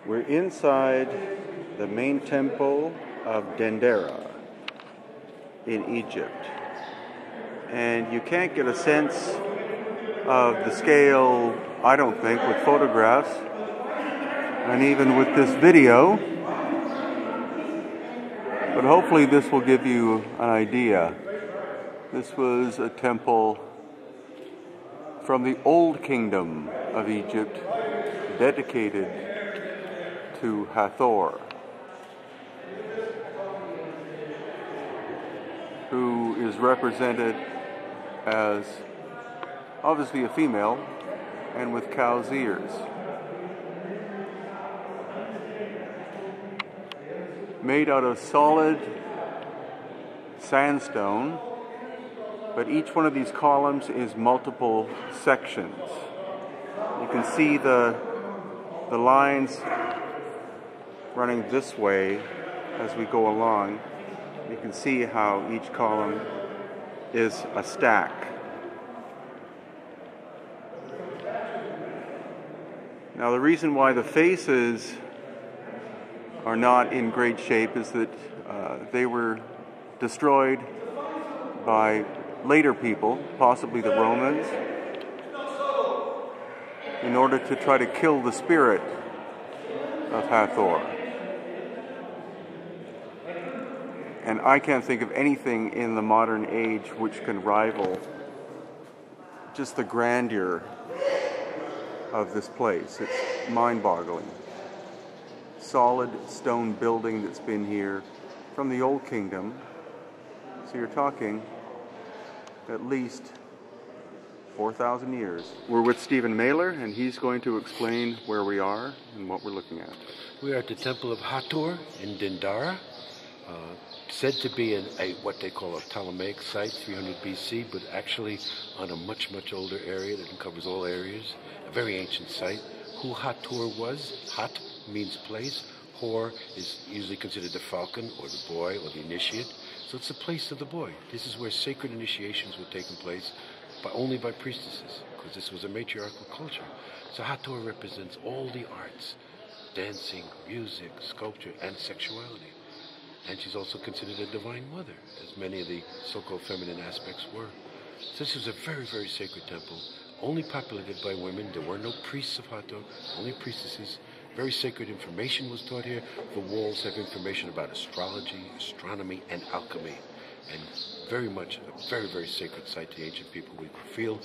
We're inside the main temple of Dendera in Egypt. And you can't get a sense of the scale, I don't think, with photographs and even with this video. But hopefully this will give you an idea. This was a temple from the Old Kingdom of Egypt dedicated to Hathor, who is represented as obviously a female and with cow's ears. Made out of solid sandstone, but each one of these columns is multiple sections. You can see the lines running this way as we go along. You can see how each column is a stack. Now the reason why the faces are not in great shape is that they were destroyed by later people, possibly the Romans, in order to try to kill the spirit of Hathor. And I can't think of anything in the modern age which can rival just the grandeur of this place. It's mind-boggling. Solid stone building that's been here from the Old Kingdom. So you're talking at least 4,000 years. We're with Stephen Mailer, and he's going to explain where we are and what we're looking at. We are at the Temple of Hathor in Dendera, said to be what they call a Ptolemaic site, 300 BC, but actually on a much, much older area that covers all areas, a very ancient site. Who Hathor was, Hat means place, Hor is usually considered the falcon or the boy or the initiate, so it's the place of the boy. This is where sacred initiations were taking place, but only by priestesses, because this was a matriarchal culture. So Hathor represents all the arts, dancing, music, sculpture, and sexuality. And she's also considered a divine mother, as many of the so-called feminine aspects were. So this was a very, very sacred temple, only populated by women. There were no priests of Hathor, only priestesses. Very sacred information was taught here. The walls have information about astrology, astronomy, and alchemy. And very much a very, very sacred site to the ancient people. We feel,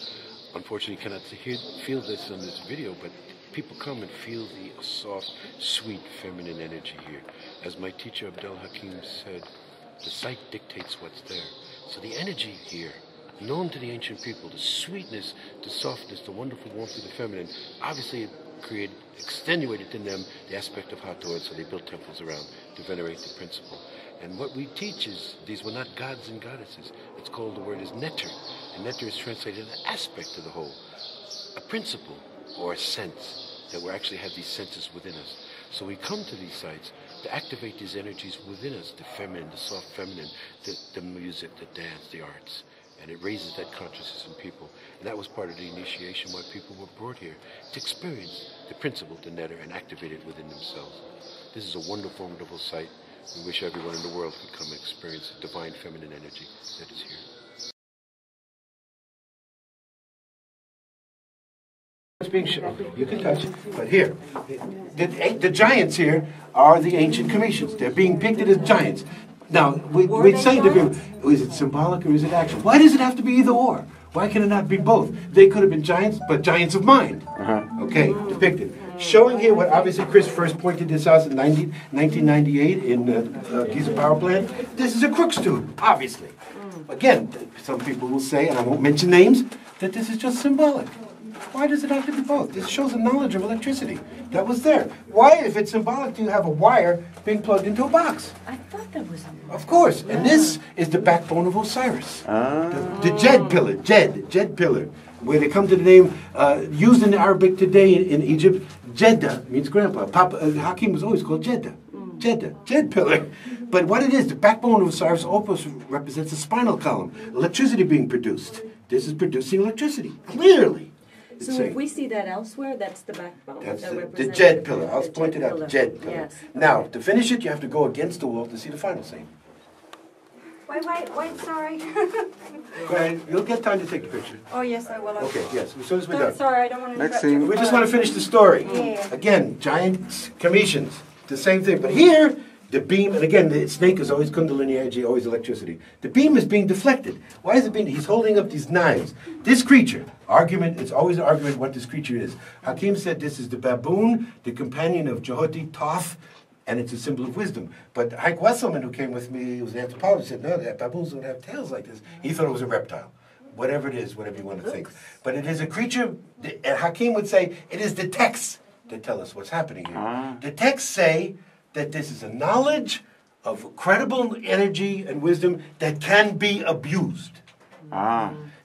unfortunately, cannot feel this on this video, but people come and feel the soft, sweet, feminine energy here. As my teacher Abdel Hakim said, the site dictates what's there. So the energy here, known to the ancient people, the sweetness, the softness, the wonderful warmth of the feminine, obviously it extenuated in them the aspect of Hathor, so they built temples around to venerate the principle. And what we teach is these were not gods and goddesses. It's called, the word is netter. And netter is translated as an aspect of the whole, a principle or a sense, that we actually have these senses within us. So we come to these sites to activate these energies within us, the feminine, the soft feminine, the music, the dance, the arts. And it raises that consciousness in people. And that was part of the initiation, why people were brought here to experience the principle, the netter, and activate it within themselves. This is a wonderful, wonderful site. We wish everyone in the world could come and experience the divine feminine energy that is here. It's being shown. You can touch it, but here, the giants here are the ancient Cometians. They're being depicted as giants. Now, we'd say to people, is it symbolic or is it actual? Why does it have to be either or? Why can it not be both? They could have been giants, but giants of mind. Okay, depicted. Showing here what obviously Chris first pointed this out in 1998 in Giza Power Plant. This is a Crookes tube, obviously. Again, some people will say, and I won't mention names, that this is just symbolic. Why does it have to be both? This shows a knowledge of electricity that was there. Why, if it's symbolic, do you have a wire being plugged into a box? I thought that was a... Of course. And this is the backbone of Osiris. The Jed pillar, Jed pillar, where they come to the name, used in Arabic today in Egypt, Jeddah means grandpa. Hakim was always called Jeddah. Jed pillar. But what it is, the backbone of Osiris Opus represents a spinal column, electricity being produced. This is producing electricity, clearly. So if we see that elsewhere, that's the backbone. That's that the represents Jed pillar. I'll the point it out, the pillar. Jed pillar. Yes. Now, to finish it, you have to go against the wall to see the final scene. Wait, sorry. Go ahead. You'll get time to take the picture. Oh, yes, I will. Okay, yes, as soon as we're done. Sorry, I don't want to Next interrupt scene. you. We just want to finish the story. Yeah. Again, giant Cometians, the same thing. But here, the beam, and again, the snake is always Kundalini energy, always electricity. The beam is being deflected. Why is it being? He's holding up these knives. This creature, argument, it's always an argument what this creature is. Hakim said this is the baboon, the companion of Jehuti Thoth, and it's a symbol of wisdom. But Heike Wesselman, who came with me, who was an anthropologist, said, no, baboons don't have tails like this. He thought it was a reptile. Whatever it is, whatever you want to think. But it is a creature, and Hakim would say, it is the texts that tell us what's happening here. The texts say that this is a knowledge of credible energy and wisdom that can be abused.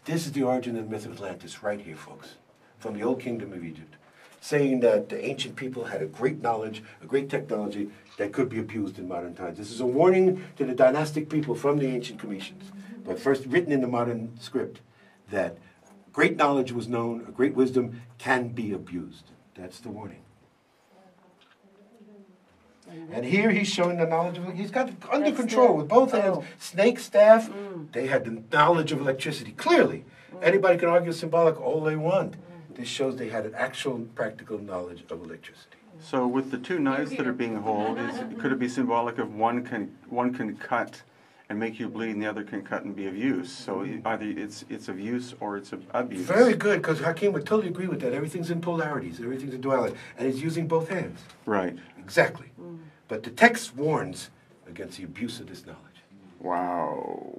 This is the origin of the myth of Atlantis right here, folks, from the old kingdom of Egypt, saying that the ancient people had a great knowledge, a great technology that could be abused in modern times. This is a warning to the dynastic people from the ancient Cometians, but first written in the modern script, that great knowledge was known, a great wisdom can be abused. That's the warning. And here he's showing the knowledge of, he's got it under control with both hands. Snake staff, they had the knowledge of electricity, clearly. Anybody can argue symbolic all they want. This shows they had an actual practical knowledge of electricity. So with the two knives that are being held, could it be symbolic of one can cut and make you bleed, and the other can cut and be of use? So either it's of use or it's of abuse. Very good, because Hakim would totally agree with that. Everything's in polarities, everything's in duality, and he's using both hands. Right. Exactly. But the text warns against the abuse of this knowledge. Wow.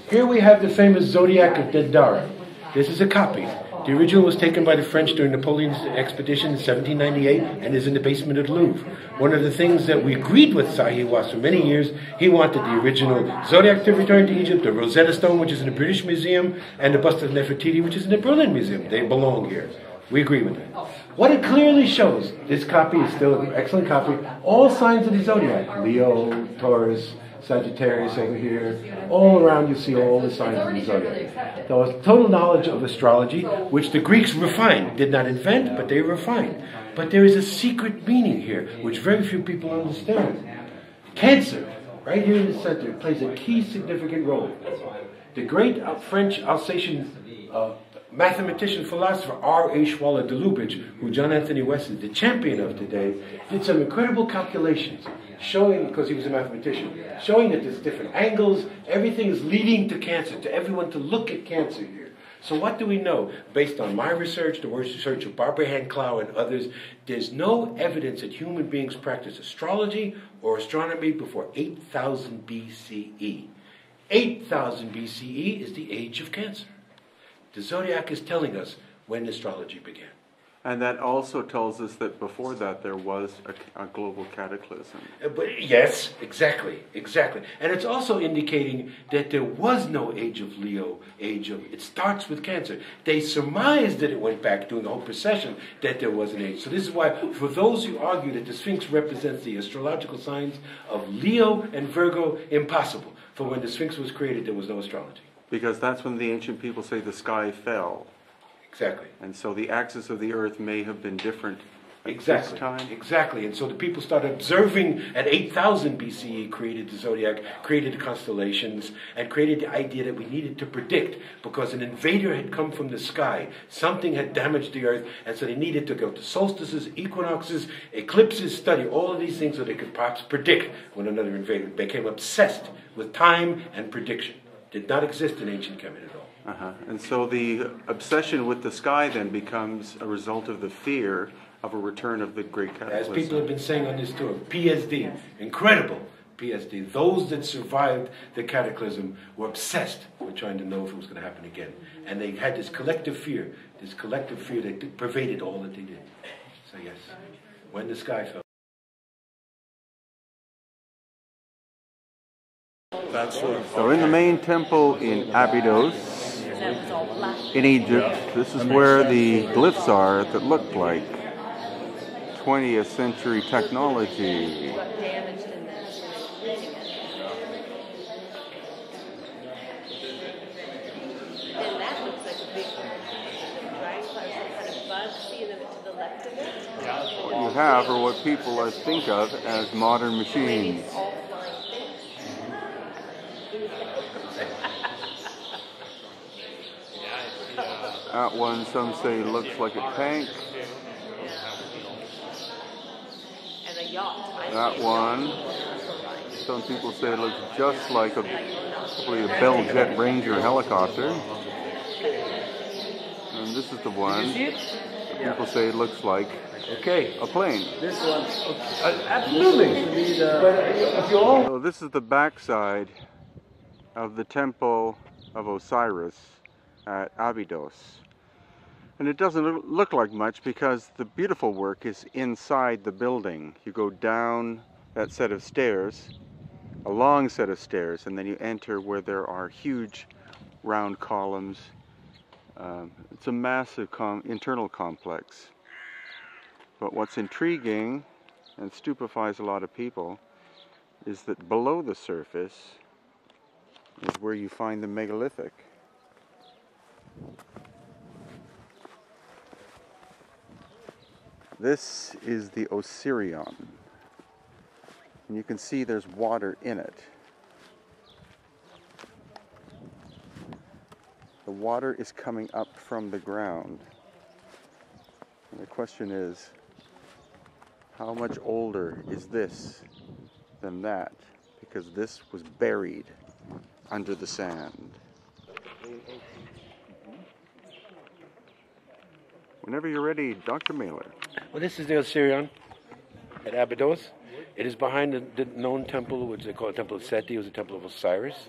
Here we have the famous Zodiac of Dendara. This is a copy. The original was taken by the French during Napoleon's expedition in 1798 and is in the basement of the Louvre. One of the things that we agreed with Sahi was for many years, he wanted the original Zodiac to return to Egypt, the Rosetta Stone, which is in the British Museum, and the bust of Nefertiti, which is in the Berlin Museum. They belong here. We agree with that. What it clearly shows, this copy is still an excellent copy, all signs of the Zodiac, Leo, Taurus, Sagittarius over here, all around you see all the signs of the Zodiac. There was total knowledge of astrology, which the Greeks refined, did not invent, but they refined. But there is a secret meaning here, which very few people understand. Cancer, right here in the center, plays a key significant role. The great French Alsatian mathematician, philosopher R.H. Waller de Lubitsch, who John Anthony West is the champion of today, did some incredible calculations, showing, because he was a mathematician, showing that there's different angles, everything is leading to cancer, to everyone to look at cancer here. So what do we know? Based on my research, the research of Barbara Hand-Clough and others, there's no evidence that human beings practiced astrology or astronomy before 8,000 BCE. 8,000 BCE is the age of cancer. The Zodiac is telling us when astrology began. And that also tells us that before that there was a global cataclysm. But yes, exactly. And it's also indicating that there was no age of Leo, it starts with Cancer. They surmised that it went back during the whole procession that there was an age. So this is why, for those who argue that the Sphinx represents the astrological signs of Leo and Virgo, impossible. For when the Sphinx was created, there was no astrology. Because that's when the ancient people say the sky fell. Exactly. And so the axis of the earth may have been different at this time. Exactly. And so the people started observing at 8,000 BCE, created the zodiac, created the constellations, and created the idea that we needed to predict because an invader had come from the sky. Something had damaged the earth, and so they needed to go to solstices, equinoxes, eclipses, study all of these things so they could perhaps predict when another invader became obsessed with time and prediction. Did not exist in ancient Kemet at all. And so the obsession with the sky then becomes a result of the fear of a return of the great cataclysm. As people have been saying on this tour, PSD, incredible PSD. Those that survived the cataclysm were obsessed with trying to know if it was going to happen again. And they had this collective fear that pervaded all that they did. So yes, when the sky fell. So in the main temple in Abydos, in Egypt, this is where the glyphs are that look like 20th century technology. What you have are what people think of as modern machines. That one, some say, looks like a tank. That one, some people say it looks just like probably a Bell Jet Ranger helicopter. And this is the one that people say it looks like a plane. This one, absolutely. So this is the backside of the temple of Osiris at Abydos. And it doesn't look like much because the beautiful work is inside the building. You go down that set of stairs, a long set of stairs, and then you enter where there are huge round columns. It's a massive internal complex. But what's intriguing and stupefies a lot of people is that below the surface is where you find the megalithic. This is the Osirion. And you can see there's water in it. The water is coming up from the ground. And the question is, how much older is this than that? Because this was buried under the sand. Whenever you're ready, Dr. Mailer. Well, this is the Osirion at Abydos. It is behind the known temple, which they call the Temple of Seti. It was the Temple of Osiris.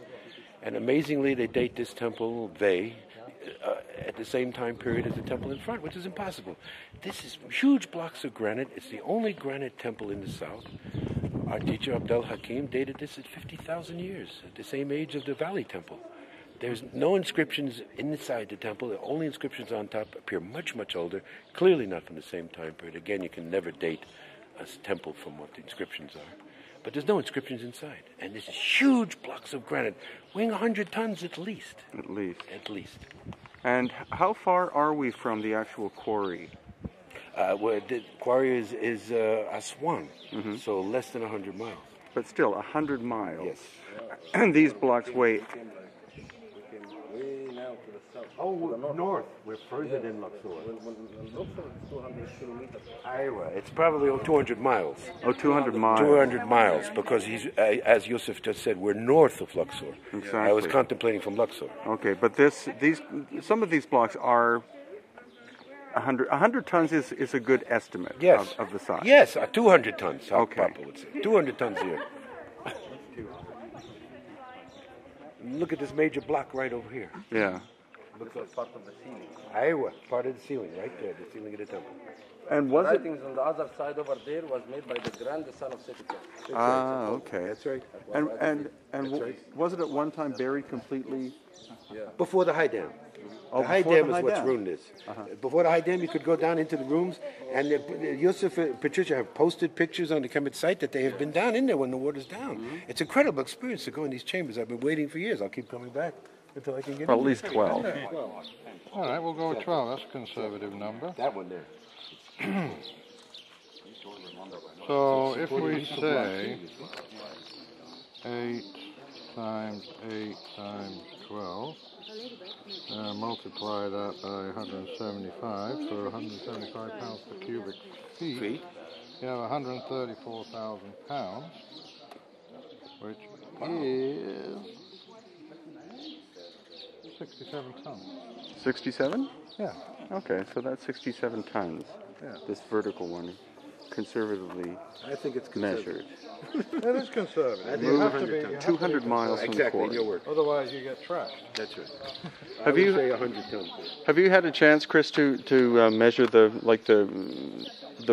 And amazingly, they date this temple, at the same time period as the temple in front, which is impossible. This is huge blocks of granite. It's the only granite temple in the south. Our teacher, Abdel Hakim, dated this at 50,000 years, at the same age of the Valley Temple. There's no inscriptions inside the temple. The only inscriptions on top appear much, much older, clearly not from the same time period. Again, you can never date a temple from what the inscriptions are. But there's no inscriptions inside. And there's huge blocks of granite, weighing 100 tons at least. At least. At least. And how far are we from the actual quarry? Well, the quarry is Aswan, so less than 100 miles. But still, 100 miles. Yes. And these blocks weigh... Oh, north. We're further than Luxor. Luxor is 200 kilometers. Iowa. It's probably 200 miles. Oh, 200 miles. 200 miles, because as Yusuf just said, we're north of Luxor. Exactly. I was contemplating from Luxor. Okay, but some of these blocks are 100. 100 tons is a good estimate of the size. Yes, 200 tons. Okay. Papa would say 200 tons here. Look at this major block right over here. Yeah. Looks like part of the ceiling. Iowa, part of the ceiling, right there, the ceiling of the temple. And The was it? writings on the other side over there was made by the grandson of Seti. Ah, okay. That's right. And was it at one time buried completely? Before the high dam. Oh, The high before dam the is high what's dam. ruined this. Before the high dam, you could go down into the rooms, and Yusuf and Patricia have posted pictures on the Kemet site that they have been down in there when the water's down. It's an incredible experience to go in these chambers. I've been waiting for years. I'll keep coming back until I can get Well, in. at least 12. All right, we'll go with 12. That's a conservative number. That one there. So if we say 8 times 8 times 12, multiply that by 175, so 175 pounds per cubic feet. You have 134,000 pounds, which is 67 tons. 67? Yeah. Okay, so that's 67 tons. Yeah. This vertical one, conservatively I think it's measured. It is conservative. think You have to be, 200 miles from the exactly, in quarry. your word. otherwise you get trashed. That's right. Have I you- would say 100 tons. Have you had a chance, Chris, to measure the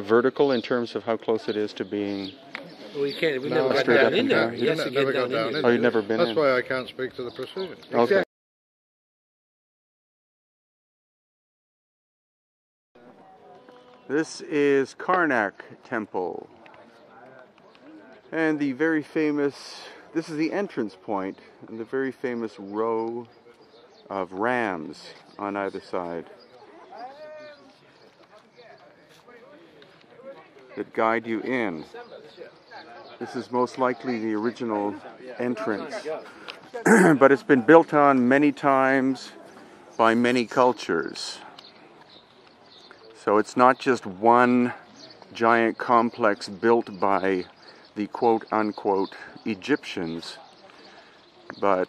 vertical in terms of how close it is to being? Well, you can't. We No, never got straight down up in and there. down. Yes, You you never get go down down in in Oh, there. you've never been That's in. why I can't speak to the precision. Okay. This is Karnak Temple. And the very famous, this is the entrance point, and the very famous row of rams on either side. that guide you in. This is most likely the original entrance, but it's been built on many times by many cultures. So it's not just one giant complex built by the quote-unquote Egyptians, but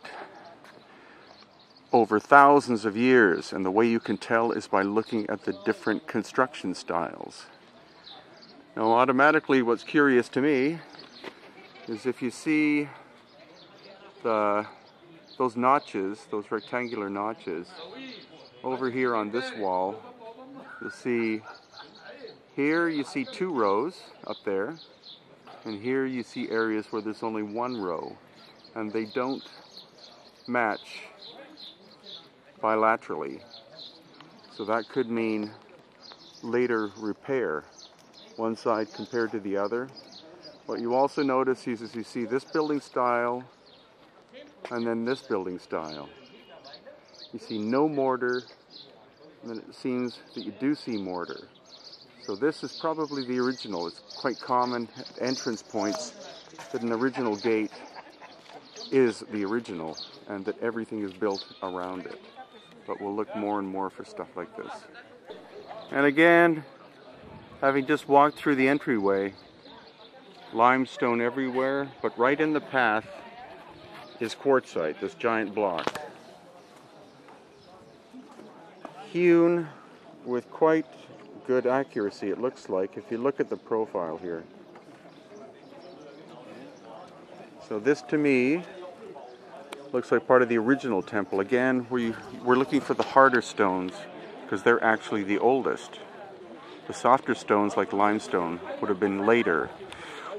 over thousands of years, and the way you can tell is by looking at the different construction styles. Now automatically what's curious to me is if you see those notches, those rectangular notches, over here on this wall, you'll see, here you see 2 rows up there, and here you see areas where there's only 1 row, and they don't match bilaterally. So that could mean later repair, one side compared to the other. What you also notice is you see this building style and then this building style. You see no mortar, and then it seems that you do see mortar. So this is probably the original. It's quite common at entrance points that an original gate is the original and that everything is built around it. But we'll look more and more for stuff like this. And again, having just walked through the entryway, limestone everywhere, but right in the path is quartzite, this giant block. Hewn with quite good accuracy, it looks like, if you look at the profile here. So this to me looks like part of the original temple. Again, we're looking for the harder stones because they're actually the oldest. The softer stones like limestone would have been later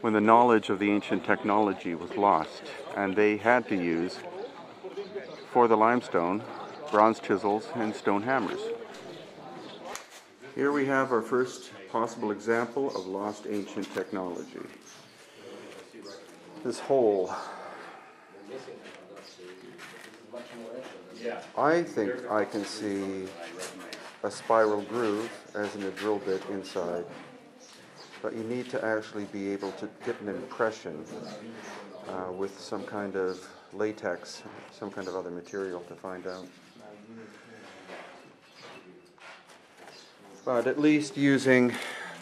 when the knowledge of the ancient technology was lost, and they had to use, for the limestone, bronze chisels and stone hammers. Here we have our first possible example of lost ancient technology. This hole. I think I can see a spiral groove, as in a drill bit inside, but you need to actually be able to get an impression with some kind of latex, some kind of other material to find out. But at least using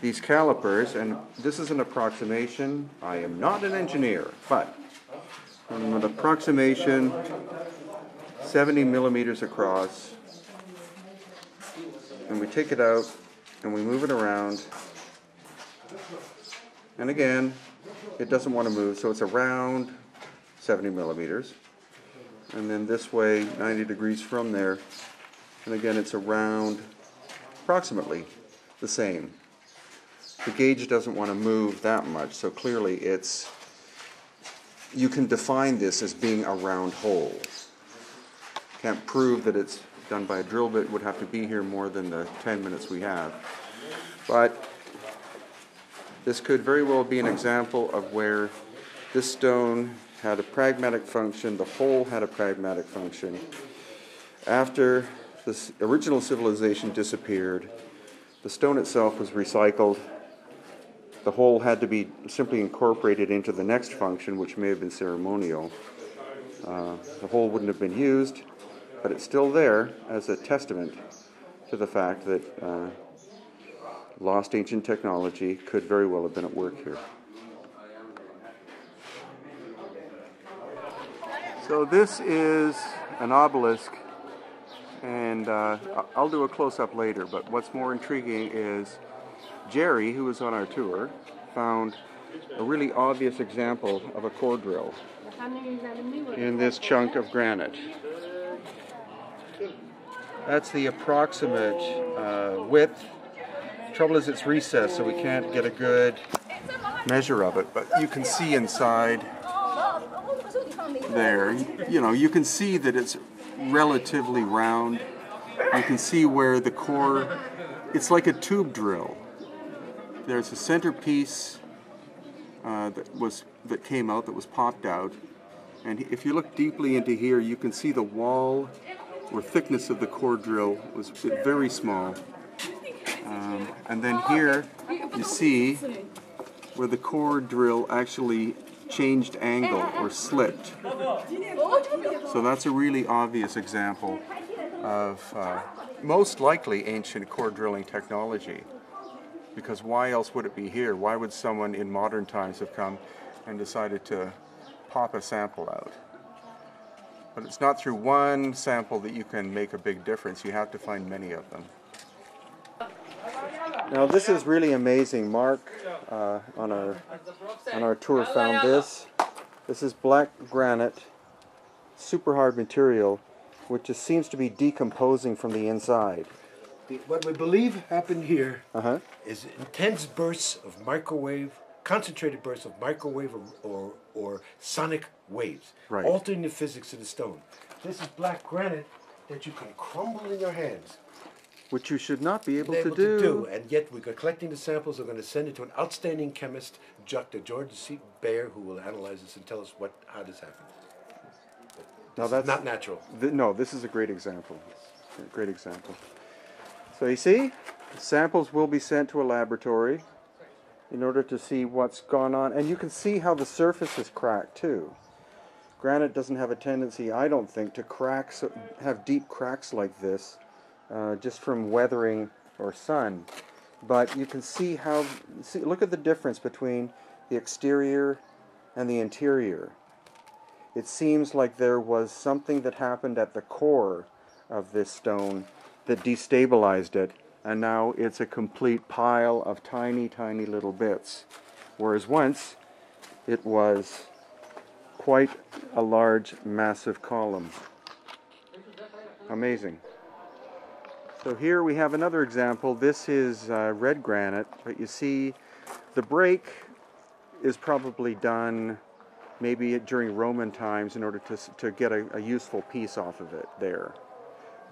these calipers, and this is an approximation. I am not an engineer, but an approximation, 70 millimeters across, and we take it out and we move it around, and again it doesn't want to move, so it's around 70 millimeters, and then this way 90 degrees from there, and again it's around approximately the same. The gauge doesn't want to move that much, so clearly you can define this as being a round hole. Can't prove that it's done by a drill bit, would have to be here more than the 10 minutes we have. But this could very well be an example of where this stone had a pragmatic function, the hole had a pragmatic function. After this original civilization disappeared, the stone itself was recycled. The hole had to be simply incorporated into the next function, which may have been ceremonial. The hole wouldn't have been used, but it's still there as a testament to the fact that lost ancient technology could very well have been at work here. So this is an obelisk, and I'll do a close-up later, but what's more intriguing is Jerry, who was on our tour, found a really obvious example of a core drill in this chunk of granite. That's the approximate width. Trouble is it's recessed, so we can't get a good measure of it, but you can see inside there, you can see that it's relatively round. You can see where the core, it's like a tube drill. There's a centerpiece that came out, that was popped out, and if you look deeply into here, you can see the wall or thickness of the core drill was very small. And then here you see where the core drill actually changed angle or slipped. So that's a really obvious example of most likely ancient core drilling technology. Because why else would it be here? Why would someone in modern times have come and decided to pop a sample out? But it's not through one sample that you can make a big difference. You have to find many of them. Now this is really amazing. Mark on our tour found this. This is black granite, super hard material, which just seems to be decomposing from the inside. What we believe happened here Uh-huh. is intense bursts of microwave, concentrated bursts of microwave or sonic waves, Right. altering the physics of the stone. This is black granite that you can crumble in your hands. Which you should not be able to Able do. and yet we're collecting the samples. We're going to send it to an outstanding chemist, Dr. George C. Bayer, who will analyze this and tell us how this happened. Now This that's is not natural. No, this is a great example. A great example. So you see, samples will be sent to a laboratory in order to see what's gone on, and you can see how the surface is cracked too. Granite doesn't have a tendency, I don't think, to have deep cracks like this just from weathering or sun. But you can see how, look at the difference between the exterior and the interior. It seems like there was something that happened at the core of this stone that destabilized it, and now it's a complete pile of tiny, tiny little bits. Whereas once, it was quite a large, massive column. Amazing. So here we have another example. This is red granite, but you see the break is probably done maybe during Roman times in order to get a useful piece off of it there.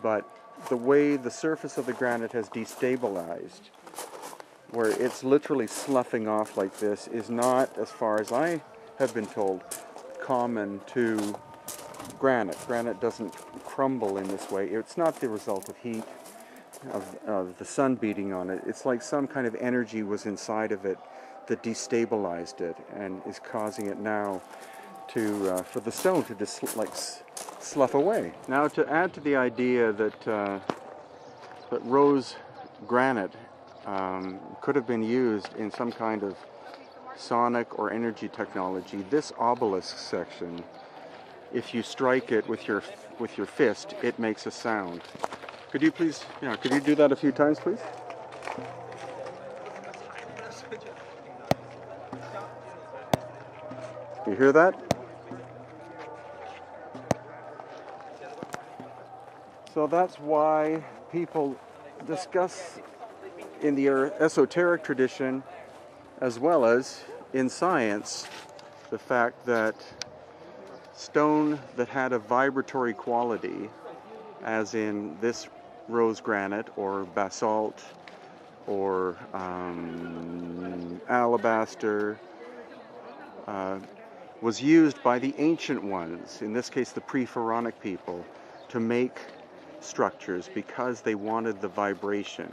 But the way the surface of the granite has destabilized, where it's literally sloughing off like this, is not, as far as I have been told, common to granite. Granite doesn't crumble in this way. It's not the result of heat, of the sun beating on it. It's like some kind of energy was inside of it that destabilized it and is causing it now to for the stone to just slough away. Now, to add to the idea that that rose granite could have been used in some kind of sonic or energy technology, this obelisk section, if you strike it with your fist, it makes a sound. Could you please, could you do that a few times, please? You hear that? So that's why people discuss in the esoteric tradition, as well as in science, the fact that stone that had a vibratory quality, as in this rose granite or basalt or alabaster, was used by the ancient ones, in this case the pre-Pharaonic people, to make structures because they wanted the vibration.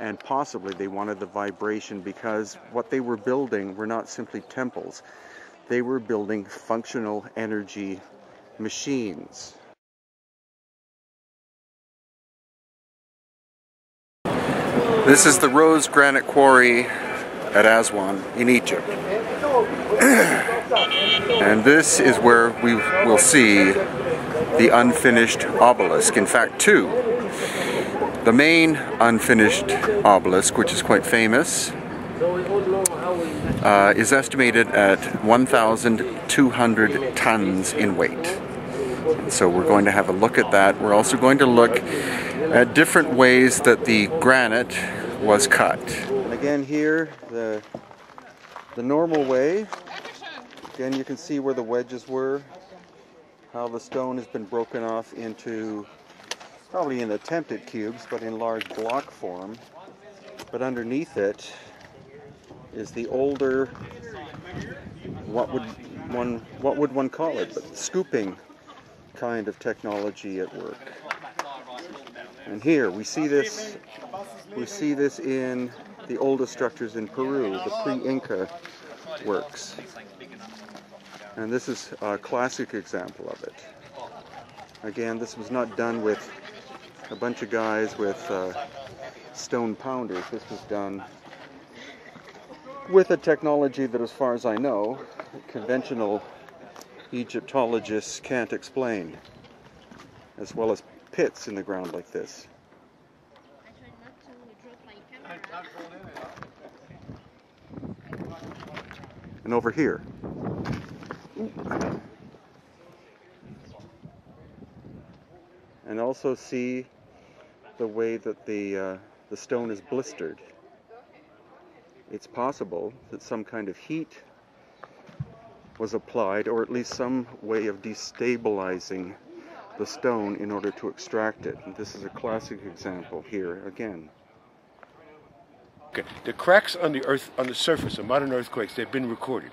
And possibly they wanted the vibration because what they were building were not simply temples. They were building functional energy machines. This is the Rose Granite Quarry at Aswan in Egypt. And this is where we will see the unfinished obelisk. In fact, two. The main unfinished obelisk, which is quite famous, is estimated at 1,200 tons in weight. So we're going to have a look at that. We're also going to look at different ways that the granite was cut. And again here, the normal way. Again, you can see where the wedges were, how the stone has been broken off into, probably in attempted cubes, but in large block form. But underneath it is the older, what would one call it, but scooping kind of technology at work. And here we see this in the oldest structures in Peru, the pre-Inca works. And this is a classic example of it. Again, this was not done with a bunch of guys with stone pounders. This was done with a technology that, as far as I know, conventional Egyptologists can't explain, as well as pits in the ground like this. And over here. And also see the way that the stone is blistered. It's possible that some kind of heat was applied, or at least some way of destabilizing the stone in order to extract it. And this is a classic example here again. Okay. The cracks on the earth, on the surface of modern earthquakes, they've been recorded.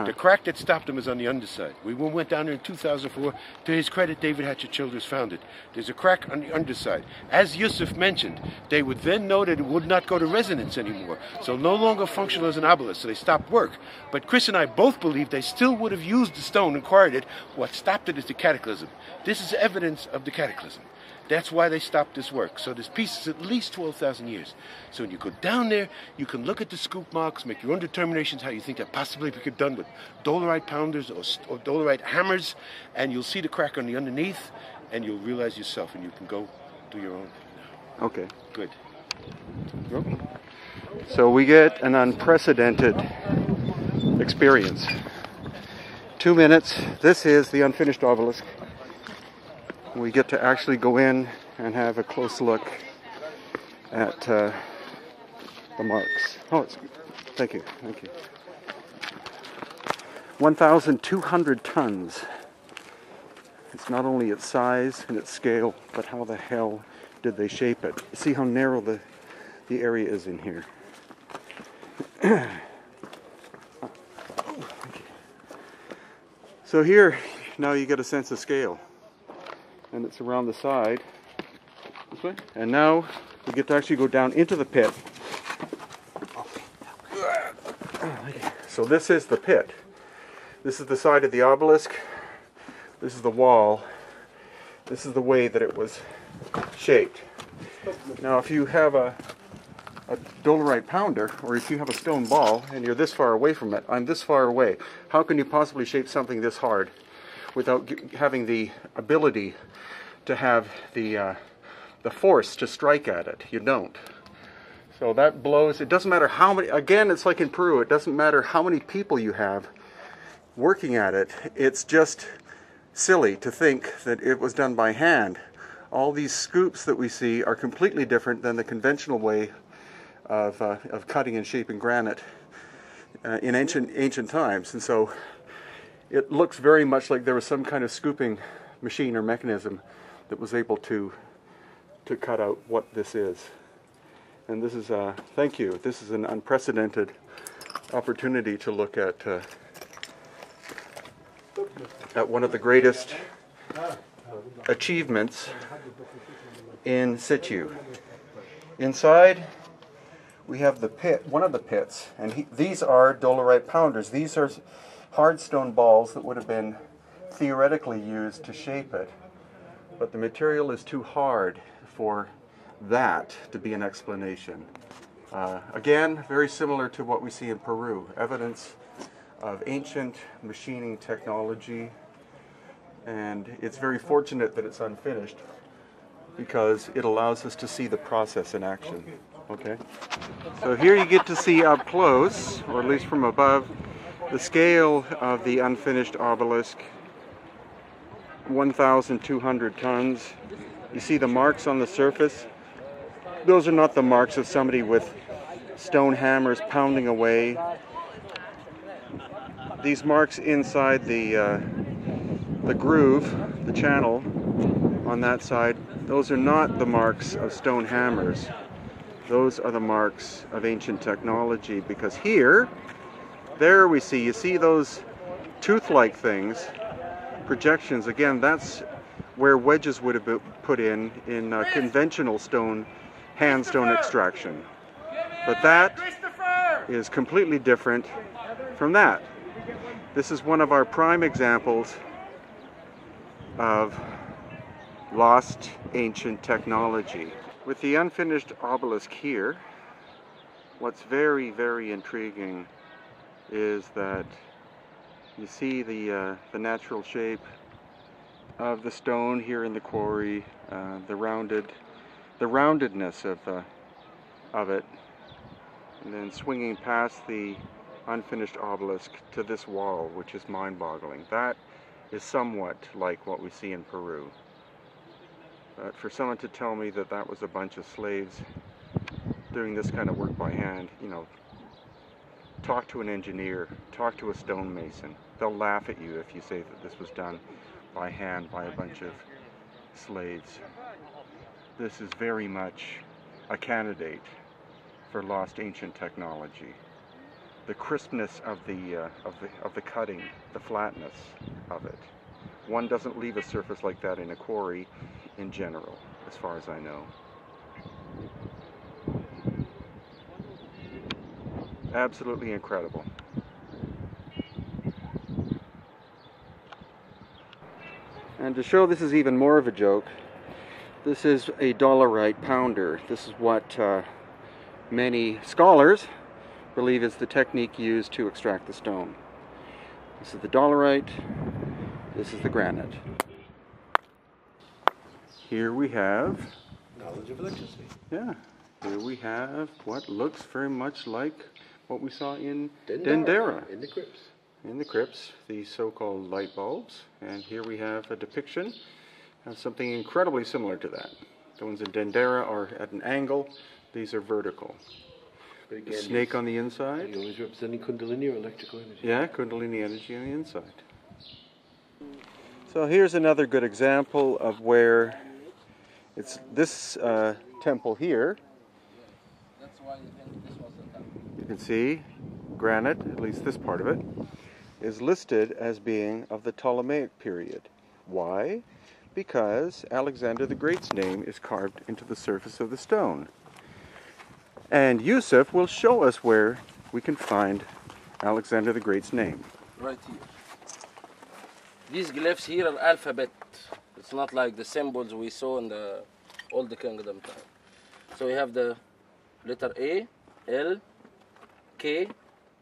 The crack that stopped them is on the underside. We went down there in 2004. To his credit, David Hatcher Childers found it. There's a crack on the underside. As Yusuf mentioned, they would then know that it would not go to resonance anymore, so no longer functional as an obelisk, so they stopped work. But Chris and I both believe they still would have used the stone and quarried it. What stopped it is the cataclysm. This is evidence of the cataclysm. That's why they stopped this work. So this piece is at least 12,000 years. So when you go down there, you can look at the scoop marks, make your own determinations how you think that possibly could be done with dolerite pounders or dolerite hammers, and you'll see the crack on the underneath, and you'll realize yourself, and you can go do your own. Okay. Good. So we get an unprecedented experience. 2 minutes. This is the unfinished obelisk. We get to actually go in and have a close look at the marks. Oh, thank you. 1,200 tons. It's not only its size and its scale, but how the hell did they shape it? See how narrow the area is in here. So here, now you get a sense of scale. And it's around the side. This way. And now we get to actually go down into the pit. So this is the pit. This is the side of the obelisk. This is the wall. This is the way that it was shaped. Now if you have a dolerite pounder, or if you have a stone ball and you're this far away from it, I'm this far away, how can you possibly shape something this hard without having the ability to have the force to strike at it? You don't. So that blows. It doesn't matter how many, again, it's like in Peru, it doesn't matter how many people you have working at it. It's just silly to think that it was done by hand. All these scoops that we see are completely different than the conventional way of cutting and shaping granite in ancient times. And so it looks very much like there was some kind of scooping machine or mechanism that was able to cut out what this is. And this is, thank you, this is an unprecedented opportunity to look at one of the greatest achievements in situ. Inside we have the pit, one of the pits, and these are dolerite pounders. These are hard stone balls that would have been theoretically used to shape it, but the material is too hard for that to be an explanation. Again, very similar to what we see in Peru, evidence of ancient machining technology, and it's very fortunate that it's unfinished because it allows us to see the process in action. Okay, so here you get to see up close, or at least from above, the scale of the unfinished obelisk. 1,200 tons. You see the marks on the surface. Those are not the marks of somebody with stone hammers pounding away. These marks inside the groove, the channel on that side, those are not the marks of stone hammers. Those are the marks of ancient technology, because here, there we see, you see those tooth-like things, projections. Again, that's where wedges would have been put in conventional stone, hand stone extraction. But that is completely different from that. This is one of our prime examples of lost ancient technology. With the unfinished obelisk here, what's very, very intriguing is that you see the natural shape of the stone here in the quarry, the roundedness of it, and then swinging past the unfinished obelisk to this wall, which is mind-boggling. That is somewhat like what we see in Peru. But for someone to tell me that that was a bunch of slaves doing this kind of work by hand, you know, talk to an engineer, talk to a stonemason. They'll laugh at you if you say that this was done by hand by a bunch of slaves. This is very much a candidate for lost ancient technology. The crispness of the cutting, the flatness of it. One doesn't leave a surface like that in a quarry in general, as far as I know. Absolutely incredible. And to show this is even more of a joke, this is a dolerite pounder. This is what many scholars believe is the technique used to extract the stone. This is the dolerite, this is the granite. Here we have Knowledge of electricity. Yeah, here we have what looks very much like what we saw in Dendera. In the crypts. In the crypts, the so-called light bulbs. And here we have a depiction of something incredibly similar to that. The ones in Dendera are at an angle, these are vertical. But again, The snake on the inside. you're always representing Kundalini or electrical energy. Yeah, Kundalini energy on the inside. So here's another good example of where it's this temple here. That's why this was the temple. You can see granite, at least this part of it, is listed as being of the Ptolemaic period. Why? Because Alexander the Great's name is carved into the surface of the stone. And Yusuf will show us where we can find Alexander the Great's name. Right here. These glyphs here are alphabet. It's not like the symbols we saw in the old kingdom time. So we have the letter A, L, K,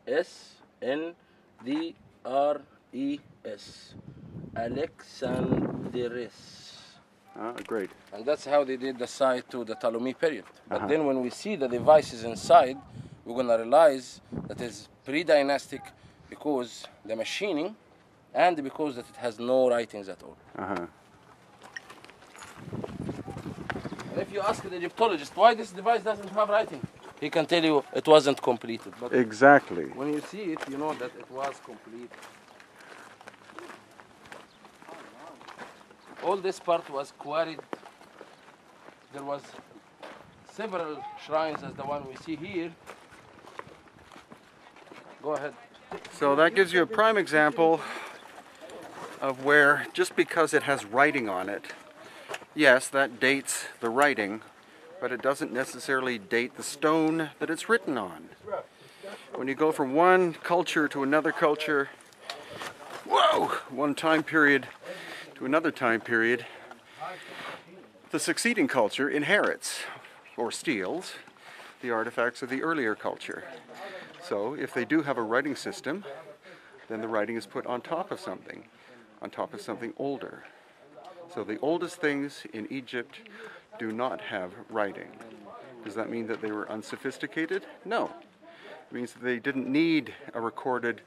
S, N, D, R, E, S. Alexandris. Ah, great. And that's how they did the site to the Ptolemy period. But then when we see the devices inside, we're going to realize that it's pre-dynastic because the machining and because that it has no writings at all. Uh-huh. And if you ask the Egyptologist why this device doesn't have writing, he can tell you it wasn't completed. But Exactly. when you see it, you know that it was complete. All this part was quarried. There was several shrines as the one we see here. Go ahead. So that gives you a prime example of where, just because it has writing on it, yes, that dates the writing, but it doesn't necessarily date the stone that it's written on. When you go from one culture to another culture, one time period to another time period, the succeeding culture inherits or steals the artifacts of the earlier culture. So if they do have a writing system, then the writing is put on top of something older. So the oldest things in Egypt do not have writing. Does that mean that they were unsophisticated? No. It means that they didn't need a recorded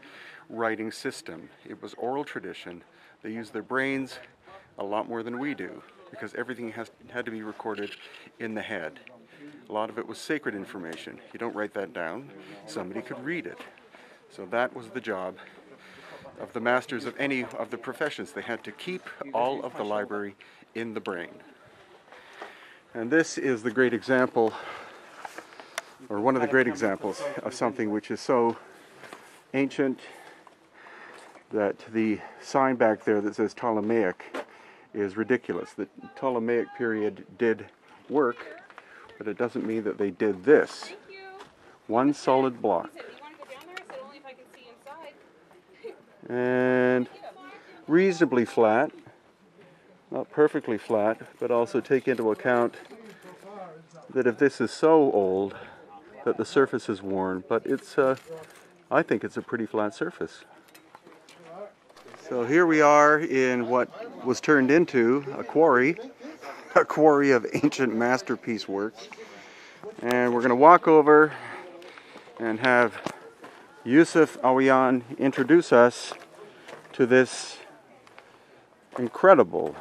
writing system. It was oral tradition. They used their brains a lot more than we do because everything had to be recorded in the head. A lot of it was sacred information. You don't write that down. Somebody could read it. So that was the job of the masters of any of the professions. They had to keep all of the library in the brain. And this is the great example, or one of the great examples of something which is so ancient that the sign back there that says Ptolemaic is ridiculous. The Ptolemaic period did work, but it doesn't mean that they did this. One solid block. And reasonably flat, not perfectly flat, but also take into account that if this is so old that the surface is worn, but it's I think it's a pretty flat surface. So here we are in what was turned into a quarry of ancient masterpiece work, and we're going to walk over and have Yusuf Awiyan introduce us to this incredible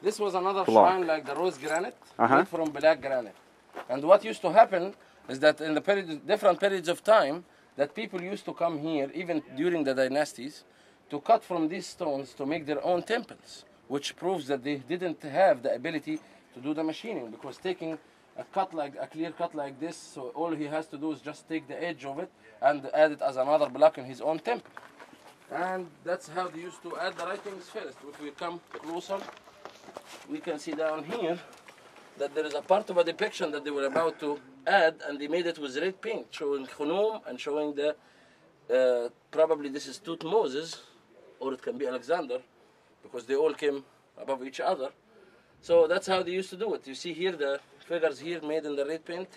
This was another block. shrine like the rose granite, made from black granite. And what used to happen is that in the different periods of time, that people used to come here, even during the dynasties, to cut from these stones to make their own temples, which proves that they didn't have the ability to do the machining, because taking a clear cut like this, so all he has to do is just take the edge of it and add it as another block in his own temple. And that's how they used to add the writings first. If we come closer, we can see down here that there is a part of a depiction that they were about to add, and they made it with red paint, showing Khunum and showing the, probably this is Moses, or it can be Alexander, because they all came above each other. So that's how they used to do it. You see here the figures here made in the red paint.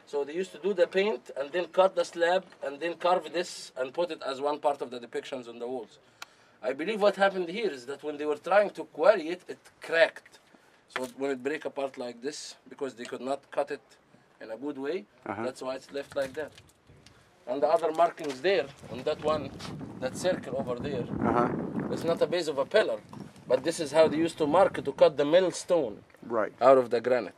So they used to do the paint and then cut the slab and then carve this and put it as one part of the depictions on the walls. I believe what happened here is that when they were trying to quarry it, it cracked. So when it break apart like this, because they could not cut it in a good way, that's why it's left like that. And the other markings there, on that one, that circle over there, it's not a base of a pillar, but this is how they used to mark it, to cut the millstone out of the granite.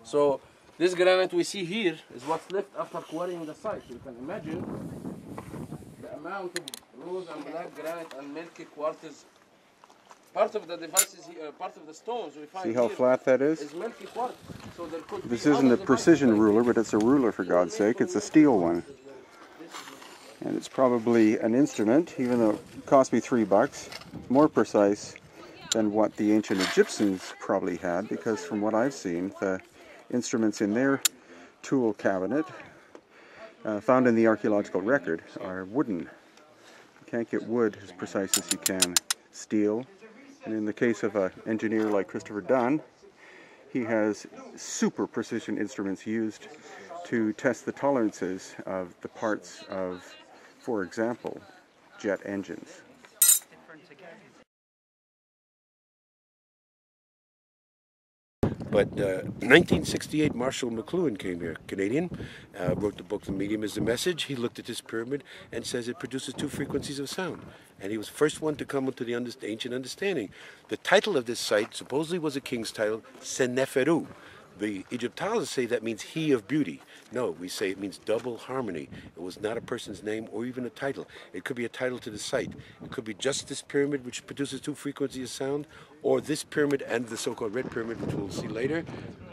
So this granite we see here is what's left after quarrying the site. You can imagine the amount of rose and black granite and milky quartz. Part of the devices here, part of the stones we find See how here flat that is milky quartz. So there could This be isn't a other precision devices ruler, but it's a ruler for God's sake. It's a steel one. And it's probably an instrument, even though it cost me $3, more precise than what the ancient Egyptians probably had, because from what I've seen, the instruments in their tool cabinet found in the archaeological record are wooden. You can't get wood as precise as you can steel. And in the case of an engineer like Christopher Dunn, he has super precision instruments used to test the tolerances of the parts of, for example, jet engines. But 1968, Marshall McLuhan came here, Canadian, wrote the book The Medium is the Message. He looked at this pyramid and says it produces 2 frequencies of sound. And he was the first one to come into the ancient understanding. The title of this site supposedly was a king's title, Seneferu. The Egyptologists say that means he of beauty. No, we say it means double harmony. It was not a person's name or even a title. It could be a title to the site. It could be just this pyramid, which produces 2 frequencies of sound, or this pyramid and the so-called red pyramid, which we'll see later,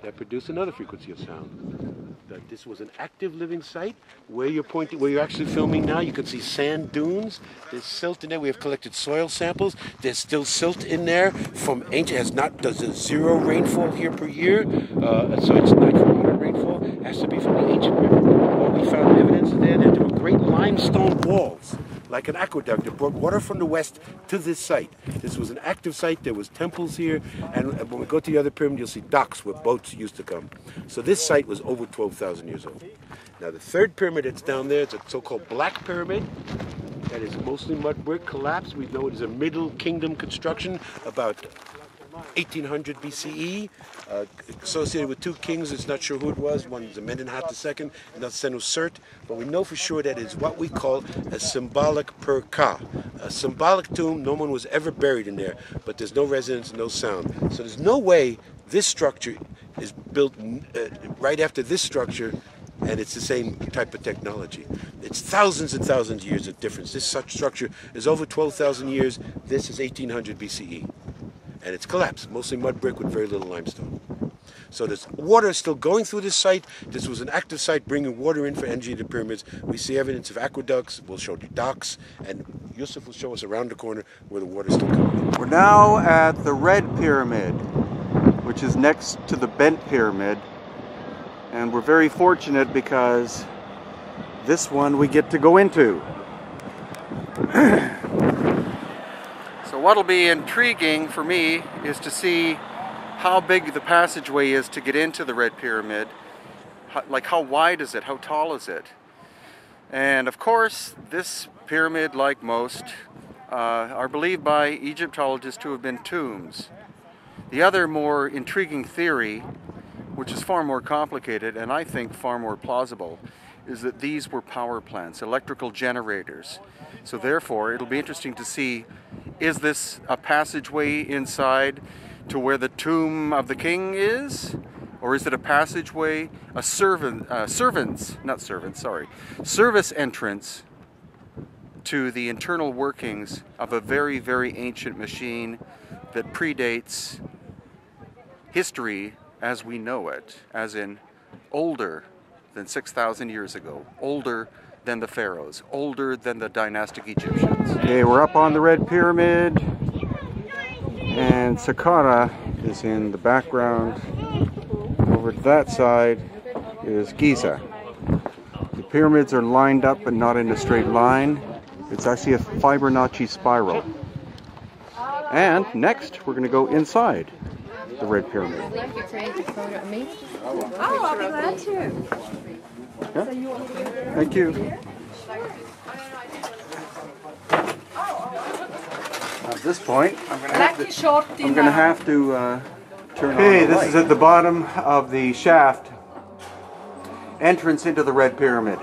that produce another frequency of sound. That this was an active living site. Where you're pointing, where you're actually filming now, you can see sand dunes. There's silt in there. We have collected soil samples. There's still silt in there from ancient. Does a 0 rainfall here per year, so it's not from modern rainfall. It has to be from the ancient river. Well, we found evidence there that there were great limestone walls, like an aqueduct that brought water from the west to this site. This was an active site. There was temples here, and when we go to the other pyramid, you'll see docks where boats used to come. So this site was over 12,000 years old. Now the third pyramid that's down there, it's a so-called Black Pyramid. That is mostly mud brick, collapsed. We know it is a Middle Kingdom construction, about 1800 BCE, associated with 2 kings. It's not sure who it was. One is Amenemhat II, another Senusert. But we know for sure that it's what we call a symbolic per-ka, a symbolic tomb. No one was ever buried in there, but there's no resonance, no sound. So there's no way this structure is built right after this structure, and it's the same type of technology. It's thousands and thousands of years of difference. This such structure is over 12,000 years. This is 1800 BCE. And it's collapsed, mostly mud brick with very little limestone. So there's water still going through this site. This was an active site bringing water in for energy to the pyramids. We see evidence of aqueducts. We'll show you docks, and Yusuf will show us around the corner where the water's still coming. We're now at the Red Pyramid, which is next to the Bent Pyramid. And we're very fortunate because this one we get to go into. So what'll be intriguing for me is to see how big the passageway is to get into the Red Pyramid. Like, how wide is it? How tall is it? And of course, this pyramid, like most, are believed by Egyptologists to have been tombs. The other more intriguing theory, which is far more complicated and I think far more plausible, is that these were power plants, electrical generators. So therefore, it'll be interesting to see, is this a passageway inside to where the tomb of the king is? Or is it a passageway, a service entrance to the internal workings of a very, very ancient machine that predates history as we know it, as in older than 6,000 years ago, older than the Pharaohs, older than the dynastic Egyptians. Okay, we're up on the Red Pyramid, and Saqqara is in the background. Over to that side is Giza. The pyramids are lined up but not in a straight line. It's actually a Fibonacci spiral. And next we're going to go inside the Red Pyramid. Oh, I'll be glad to. Yeah? Thank you. At this point, I'm going to have to turn on the light. This is at the bottom of the shaft entrance into the Red Pyramid.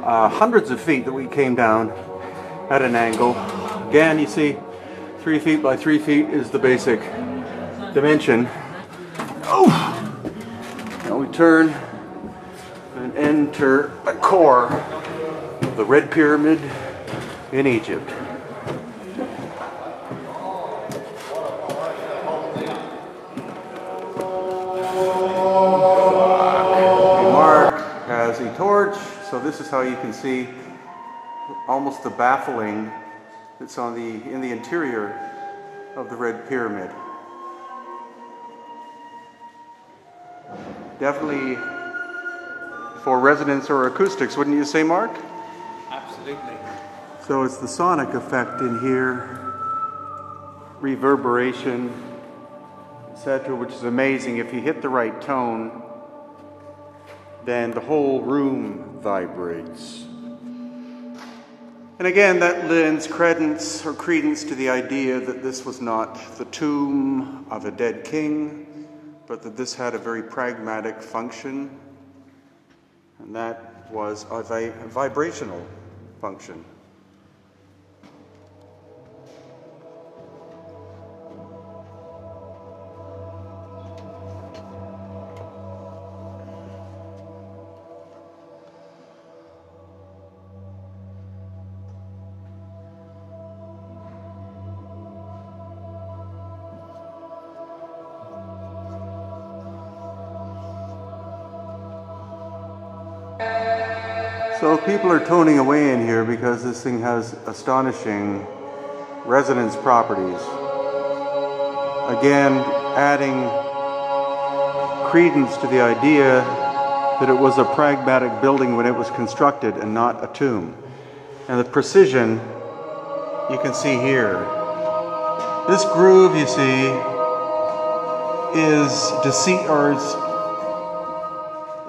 Hundreds of feet that we came down at an angle. Again, you see 3 feet by 3 feet is the basic dimension. Oh! Now we turn and enter the core of the Red Pyramid in Egypt. Mark has a torch, so this is how you can see almost the baffling that's in the interior of the Red Pyramid. Definitely for resonance or acoustics, wouldn't you say, Mark? Absolutely. So it's the sonic effect in here, reverberation, etc., which is amazing. If you hit the right tone, then the whole room vibrates. And again, that lends credence to the idea that this was not the tomb of a dead king, but that this had a very pragmatic function, and that was a vibrational function. So people are toning away in here because this thing has astonishing resonance properties. Again, adding credence to the idea that it was a pragmatic building when it was constructed and not a tomb. And the precision you can see here. This groove, you see,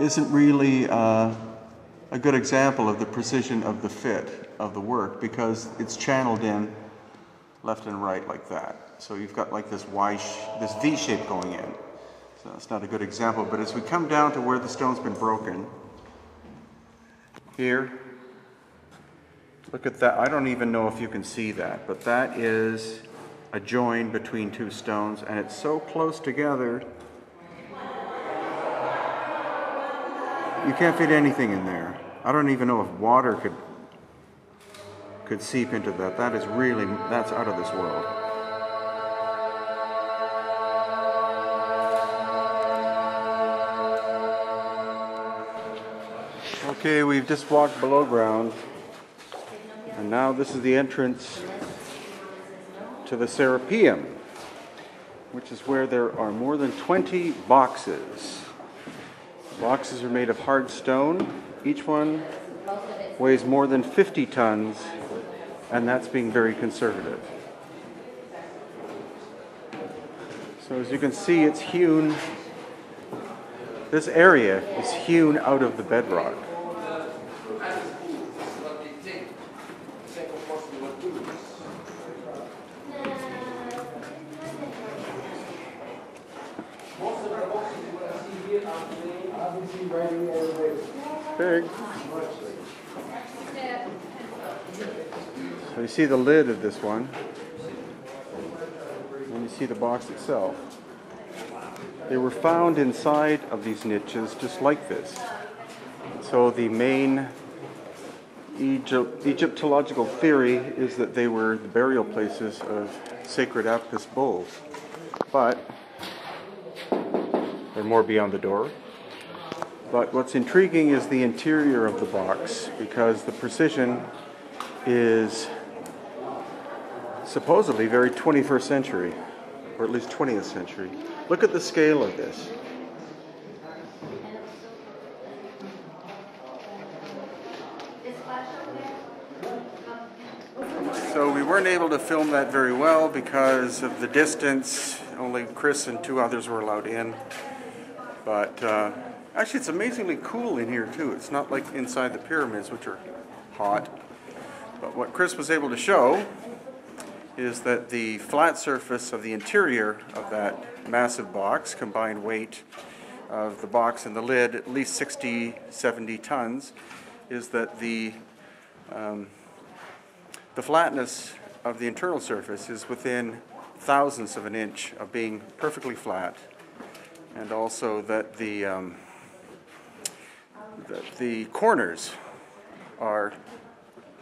isn't really a good example of the precision of the fit of the work, because it's channeled in left and right like that. So you've got like this this V shape going in. So it's not a good example, but as we come down to where the stone's been broken, here, look at that. I don't even know if you can see that, but that is a join between two stones, and it's so close together you can't fit anything in there. I don't even know if water could seep into that. That's out of this world. Okay, we've just walked below ground, and now this is the entrance to the Serapeum, which is where there are more than 20 boxes. The boxes are made of hard stone, each one weighs more than 50 tons, and that's being very conservative. So as you can see, it's hewn, this area is hewn out of the bedrock. Big. So you see the lid of this one, and you see the box itself. They were found inside of these niches just like this. So the main Egyptological theory is that they were the burial places of sacred Apis bulls. But they're more beyond the door. But what's intriguing is the interior of the box, because the precision is supposedly very 21st century, or at least 20th century. Look at the scale of this. So we weren't able to film that very well because of the distance. Only Chris and two others were allowed in. But actually, it's amazingly cool in here too. It's not like inside the pyramids, which are hot. But what Chris was able to show is that the flat surface of the interior of that massive box, combined weight of the box and the lid, at least 60, 70 tons, is that the flatness of the internal surface is within thousandths of an inch of being perfectly flat, and also that the corners are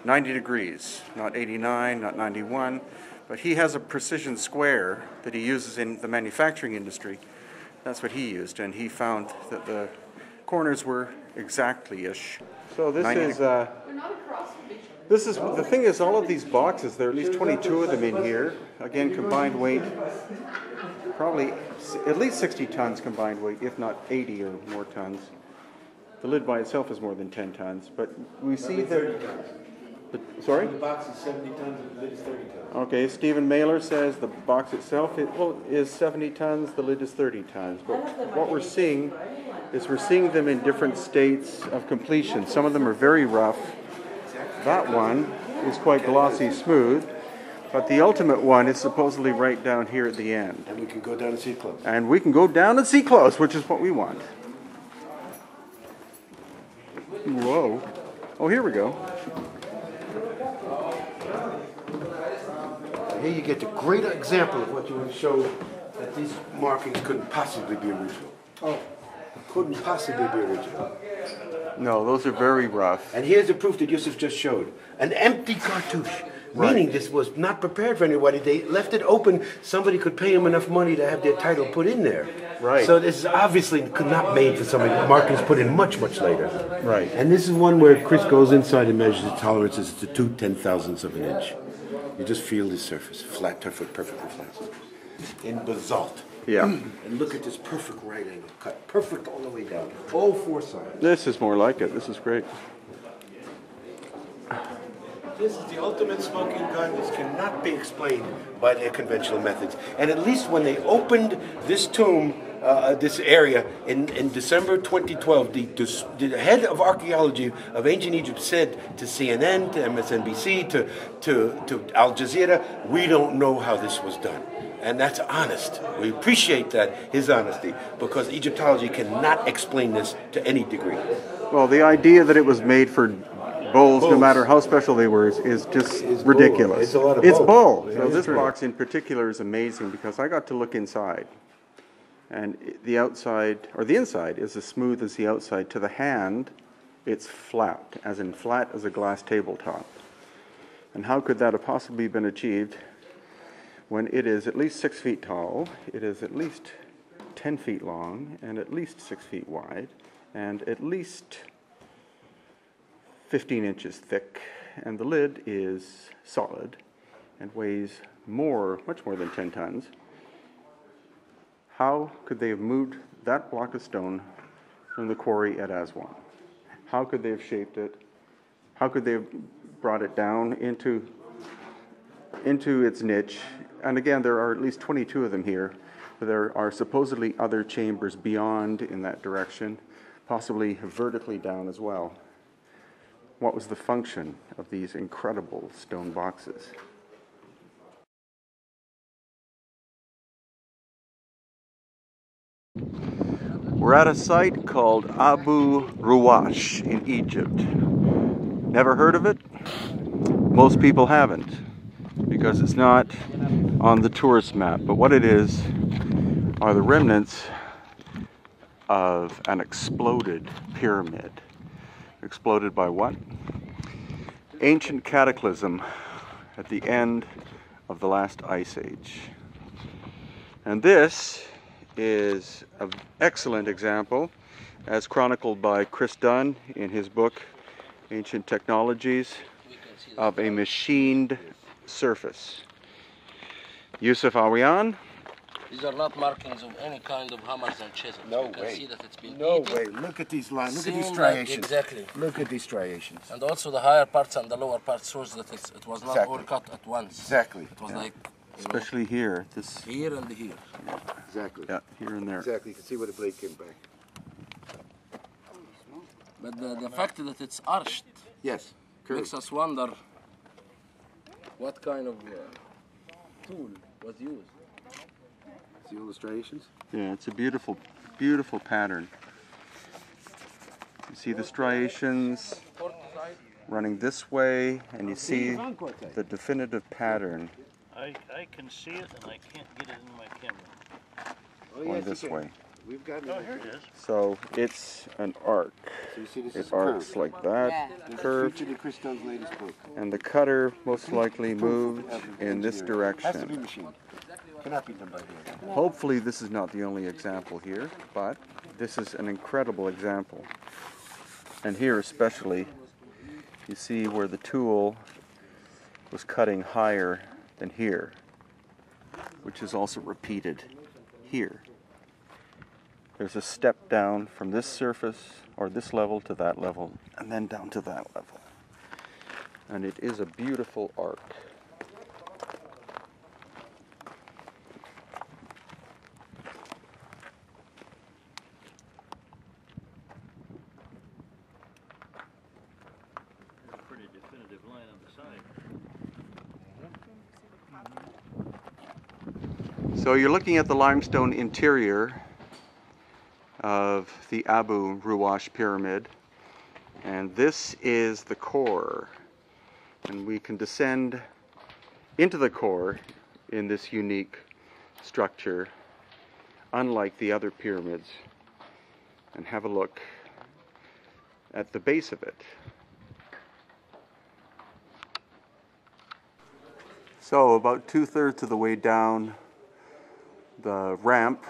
90 degrees, not 89, not 91, but he has a precision square that he uses in the manufacturing industry. That's what he used, and he found that the corners were exactly-ish. So this is the thing is, all of these boxes, there are at least 22 of them in here. Again, combined weight, probably at least 60 tons combined weight, if not 80 or more tons. The lid by itself is more than 10 tons, but we see that. Sorry? The box is 70 tons, the lid is 30 tons. Okay, Stephen Mailer says the box itself is 70 tons, the lid is 30 tons. But what we're seeing is we're seeing them in different states of completion. Some of them are very rough. That one is quite glossy smooth, but the ultimate one is supposedly right down here at the end. And we can go down and see it close. And we can go down and see close, which is what we want. Whoa. Oh, here we go. Here you get the great example of what you want to show, that these markings couldn't possibly be original. Oh, couldn't possibly be original. No, those are very rough. And here's the proof that Yusuf just showed. An empty cartouche, meaning this was not prepared for anybody. They left it open. Somebody could pay them enough money to have their title put in there. Right. So this is obviously not made for somebody. Markings put in much, much later. Right. And this is one where Chris goes inside and measures the tolerances to 2/10,000ths of an inch. You just feel the surface, flat, perfectly flat surface. In basalt. Yeah. And look at this perfect right angle cut, perfect all the way down, all four sides. This is more like it. This is great. This is the ultimate smoking gun. This cannot be explained by their conventional methods. And at least when they opened this tomb, this area in December 2012, the head of archaeology of ancient Egypt said to CNN, to MSNBC, to Al Jazeera, we don't know how this was done. And that's honest. We appreciate that, his honesty, because Egyptology cannot explain this to any degree. Well, the idea that it was made for bulls, no matter how special they were, is just ridiculous. Bull. It's a lot of It's bull. bull. Yeah, So this true. box in particular is amazing because I got to look inside. And the outside, or the inside, is as smooth as the outside. To the hand, it's flat, as in flat as a glass tabletop. And how could that have possibly been achieved when it is at least 6 feet tall, it is at least 10 feet long, and at least 6 feet wide, and at least 15 inches thick, and the lid is solid and weighs much more than 10 tons. How could they have moved that block of stone from the quarry at Aswan? How could they have shaped it How could they have brought it down into its niche? And again, there are at least 22 of them here. There are supposedly other chambers beyond in that direction, possibly vertically down as well. What was the function of these incredible stone boxes? We're at a site called Abu Ruwash in Egypt. Never heard of it? Most people haven't, because it's not on the tourist map. But what it is are the remnants of an exploded pyramid. Exploded by what? Ancient cataclysm at the end of the last ice age. And this is an excellent example, as chronicled by Chris Dunn in his book Ancient Technologies, of a machined surface. Yusuf, are we on? These are not markings of any kind of hammers and chisels. No you can way. see that it's been No eaten. way. Look at these lines. Look at these Seem like- striations. exactly. Look at these striations. And also the higher parts and the lower parts shows that it was not Exactly. all cut at once. Exactly. It was Yeah. like Especially here. This, here and here. Exactly. yeah, here and there. Exactly. You can see where the blade came back. But the fact that it's arched Yes. makes us wonder what kind of tool was used. See all the striations? Yeah, it's a beautiful, beautiful pattern. You see the striations running this way, and you see the definitive pattern I can see it and I can't get it in my camera. Oh, going yes, this you can. way. We've got it. Oh, here it is. So it's an arc. So you see this It is arcs curved. like that, This is curved, featured in Chris Dunn's latest book. and the cutter most likely moved Of in this engineering. Has to be direction. machined. Cannot be done by hand. Hopefully this is not the only example here, but this is an incredible example. And here especially, you see where the tool was cutting higher than here, which is also repeated here. There's a step down from this surface, or this level, to that level, and then down to that level. And it is a beautiful arc. There's a pretty definitive line on the side. So you're looking at the limestone interior of the Abu Ruwash pyramid, and this is the core, and we can descend into the core in this unique structure, unlike the other pyramids, and have a look at the base of it. So about 2/3 of the way down the ramp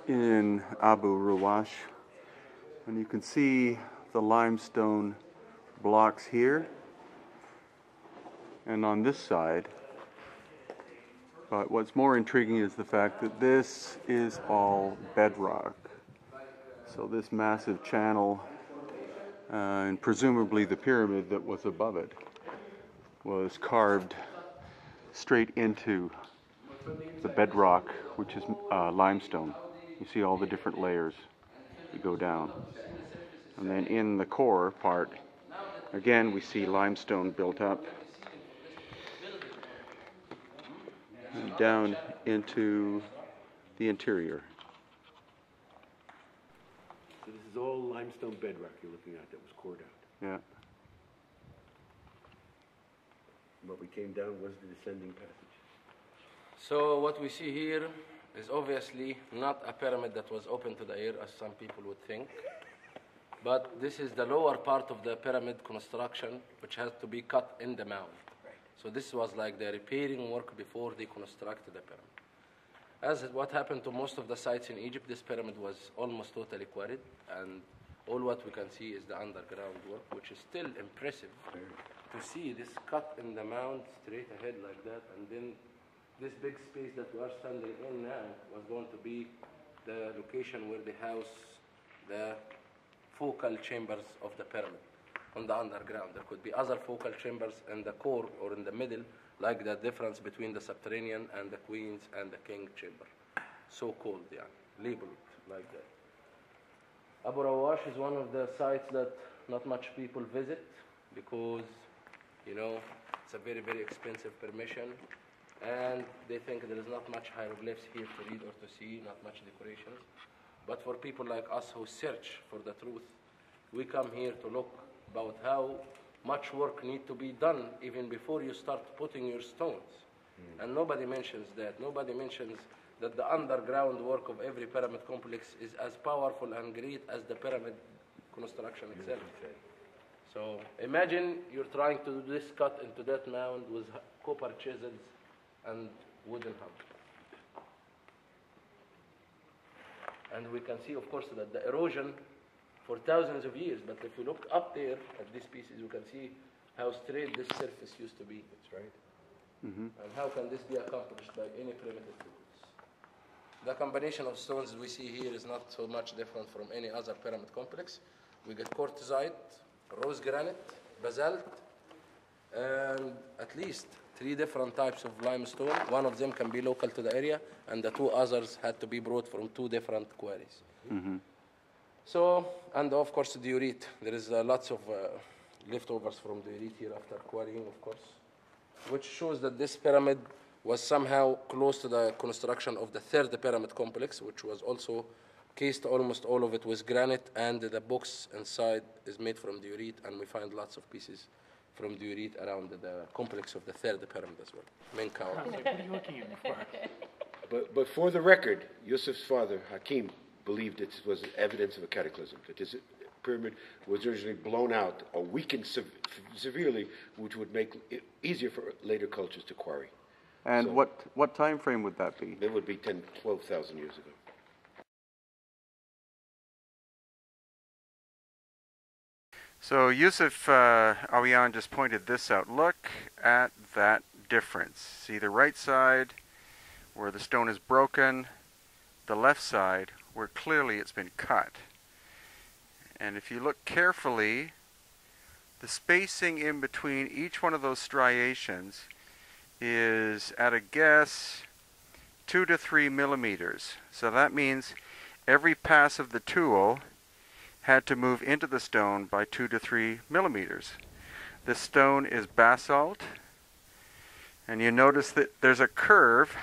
in Abu Ruwash, and you can see the limestone blocks here and on this side. But what's more intriguing is the fact that this is all bedrock. So this massive channel, and presumably the pyramid that was above it, was carved straight into the bedrock, which is limestone. You see all the different layers you go down. And then in the core part, again, we see limestone built up and down into the interior. So this is all limestone bedrock you're looking at that was cored out. Yeah. What we came down was the descending passage. So what we see here is obviously not a pyramid that was open to the air as some people would think, but this is the lower part of the pyramid construction which has to be cut in the mound. So this was like the repairing work before they constructed the pyramid. As what happened to most of the sites in Egypt, this pyramid was almost totally quarried, and all what we can see is the underground work, which is still impressive to see this cut in the mound straight ahead like that, and then this big space that we are standing in now was going to be the location where they house the focal chambers of the pyramid. on the underground. There could be other focal chambers in the core or in the middle, like the difference between the subterranean and the queen's and the king chamber. So called, yeah, labeled like that. Abu Rawash is one of the sites that not much people visit because, you know, it's a very, very expensive permission, and they think there is not much hieroglyphs here to read or to see, not much decorations. But for people like us who search for the truth, we come here to look about how much work needs to be done even before you start putting your stones. And nobody mentions that. Nobody mentions that the underground work of every pyramid complex is as powerful and great as the pyramid construction itself. So imagine you're trying to do this cut into that mound with copper chisels and wooden hammer. And we can see, of course, that the erosion for thousands of years, but if you look up there at these pieces, you can see how straight this surface used to be. That's right. And how can this be accomplished by any primitive tools? The combination of stones we see here is not so much different from any other pyramid complex. We get quartzite, rose granite, basalt, and at least 3 different types of limestone. One of them can be local to the area, and the 2 others had to be brought from 2 different quarries. So, and of course, diorite. There is lots of leftovers from diorite here after quarrying, of course, which shows that this pyramid was somehow close to the construction of the 3rd pyramid complex, which was also cased almost all of it with granite, and the box inside is made from diorite, and we find lots of pieces from diorite around the complex of the 3rd pyramid as well. Menkaure. What are you looking at me for? But for the record, Yusuf's father, Hakim, believed it was evidence of a cataclysm, that this pyramid was originally blown out or weakened severely, which would make it easier for later cultures to quarry. And So- what time frame would that be? It would be 10, 12,000 years ago. So Yusuf Awiyan just pointed this out. Look at that difference. See the right side where the stone is broken, the left side where clearly it's been cut. And if you look carefully, the spacing in between each one of those striations is, at a guess, 2 to 3 millimeters. So that means every pass of the tool had to move into the stone by 2 to 3 millimeters. This stone is basalt, and you notice that there's a curve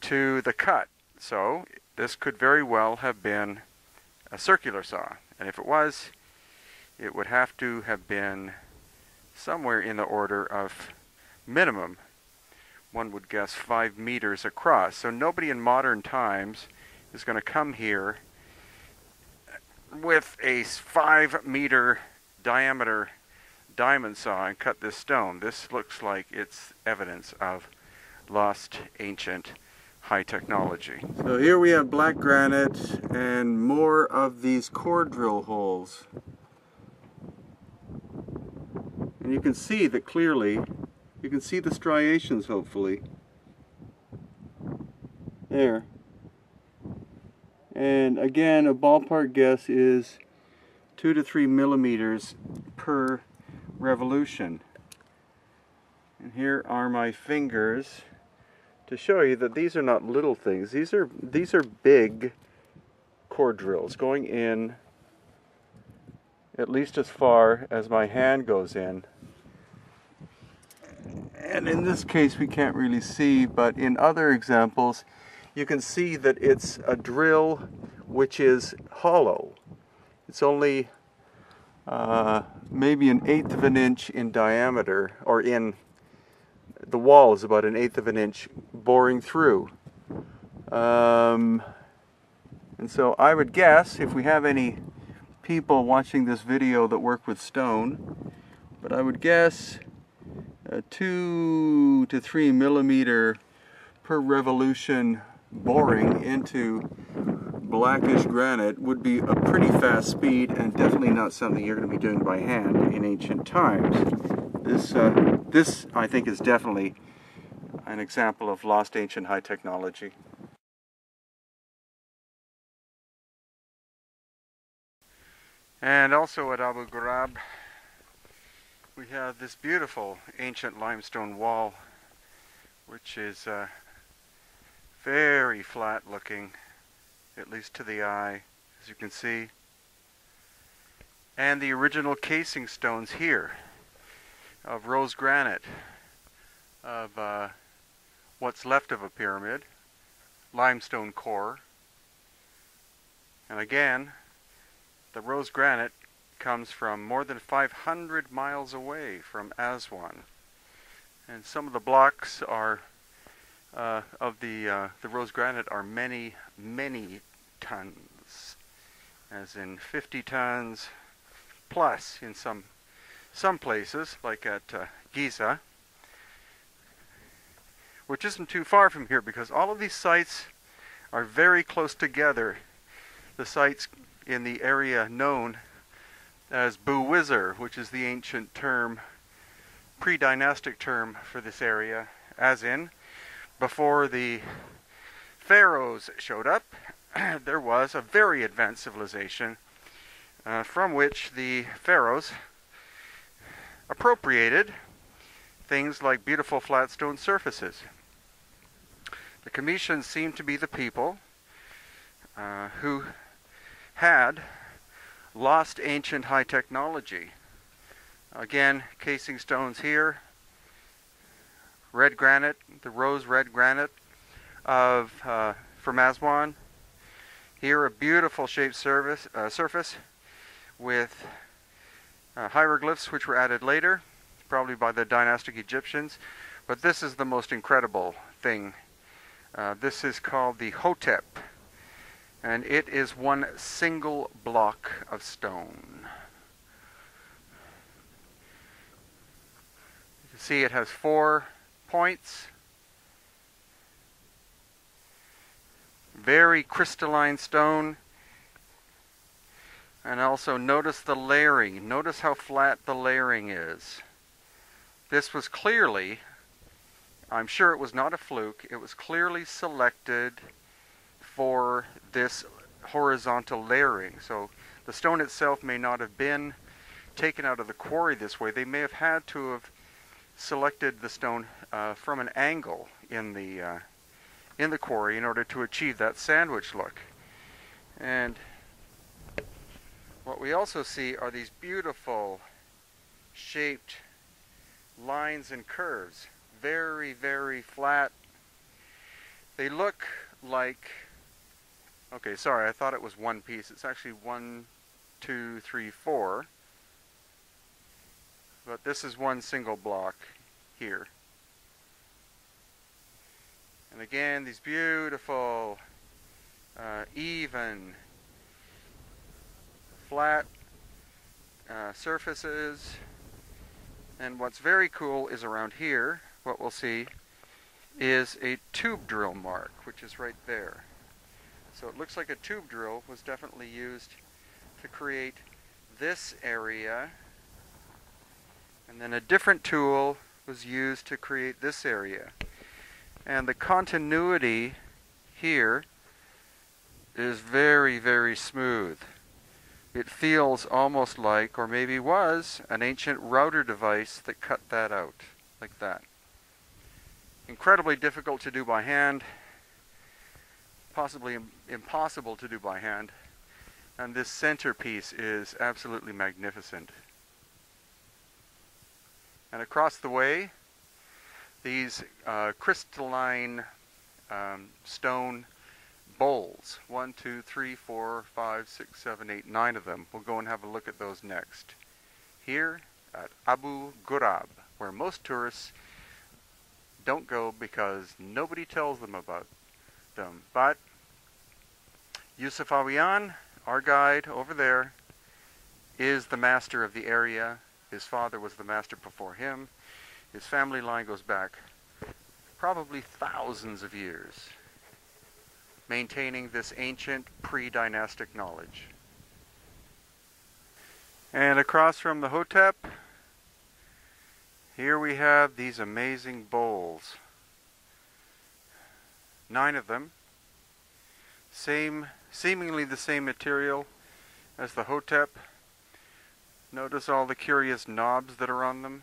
to the cut. So this could very well have been a circular saw, and if it was, it would have to have been somewhere in the order of minimum, one would guess, 5 meters across. So nobody in modern times is going to come here with a 5-meter diameter diamond saw and cut this stone. This looks like it's evidence of lost ancient high technology. So here we have black granite and more of these core drill holes. And you can see that clearly. You can see the striations, hopefully. There. And again, a ballpark guess is 2 to 3 millimeters per revolution. And here are my fingers to show you that these are not little things. These are big core drills going in at least as far as my hand goes in. And in this case we can't really see, but in other examples you can see that it's a drill which is hollow. It's only maybe 1/8 of an inch in diameter, or in the wall is about 1/8 of an inch boring through. And so I would guess, if we have any people watching this video that work with stone, but I would guess 2 to 3 millimeter per revolution boring into blackish granite would be a pretty fast speed, and definitely not something you're going to be doing by hand in ancient times. This I think is definitely an example of lost ancient high technology. And also at Abu Ghurab, we have this beautiful ancient limestone wall, which is very flat looking, at least to the eye, as you can see. And the original casing stones here of rose granite, of what's left of a pyramid, limestone core. And again, the rose granite comes from more than 500 miles away from Aswan. And some of the blocks are of the rose granite are many, many tons, as in 50 tons plus in some places, like at Giza, which isn't too far from here, because all of these sites are very close together. The sites in the area known as Buwizzer, which is the ancient term, pre-dynastic term for this area, as in before the Pharaohs showed up, there was a very advanced civilization from which the Pharaohs appropriated things like beautiful flat stone surfaces. The Cometians seem to be the people who had lost ancient high technology. Again, casing stones here, red granite, the rose red granite from Aswan. Here, a beautiful shaped surface with hieroglyphs which were added later, probably by the dynastic Egyptians. But this is the most incredible thing. This is called the Hotep, and it is one single block of stone. You can see it has 4 points. Very crystalline stone. And also notice the layering. Notice how flat the layering is. This was clearly, I'm sure it was not a fluke, it was clearly selected for this horizontal layering. So the stone itself may not have been taken out of the quarry this way. They may have had to have selected the stone from an angle in the quarry in order to achieve that sandwich look. And what we also see are these beautiful shaped lines and curves, very, very flat. They look like, okay, sorry, I thought it was one piece. It's actually 1, 2, 3, 4. But this is one single block here. And again, these beautiful, even, flat surfaces. And what's very cool is around here, what we'll see is a tube drill mark, which is right there. So it looks like a tube drill was definitely used to create this area, and then a different tool was used to create this area. And the continuity here is very, very smooth. It feels almost like, or maybe was, an ancient router device that cut that out, like that. Incredibly difficult to do by hand, possibly impossible to do by hand. And this centerpiece is absolutely magnificent. And across the way, these crystalline stone bowls. 1, 2, 3, 4, 5, 6, 7, 8, 9 of them. We'll go and have a look at those next. Here at Abu Ghurab, where most tourists don't go because nobody tells them about them. But Yusuf Awiyan, our guide over there, is the master of the area. His father was the master before him. His family line goes back probably thousands of years, maintaining this ancient pre-dynastic knowledge. And across from the Hotep, here we have these amazing bowls. 9 of them. Seemingly the same material as the Hotep. Notice all the curious knobs that are on them.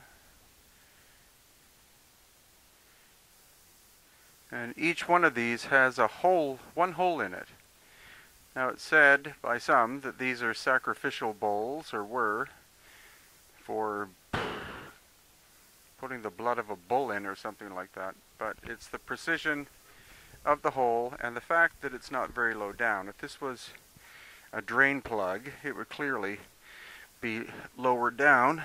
And each one of these has a hole, one hole in it. Now it's said by some that these are sacrificial bowls, or were, for putting the blood of a bull in or something like that. But it's the precision of the hole and the fact that it's not very low down. If this was a drain plug, it would clearly be lower down,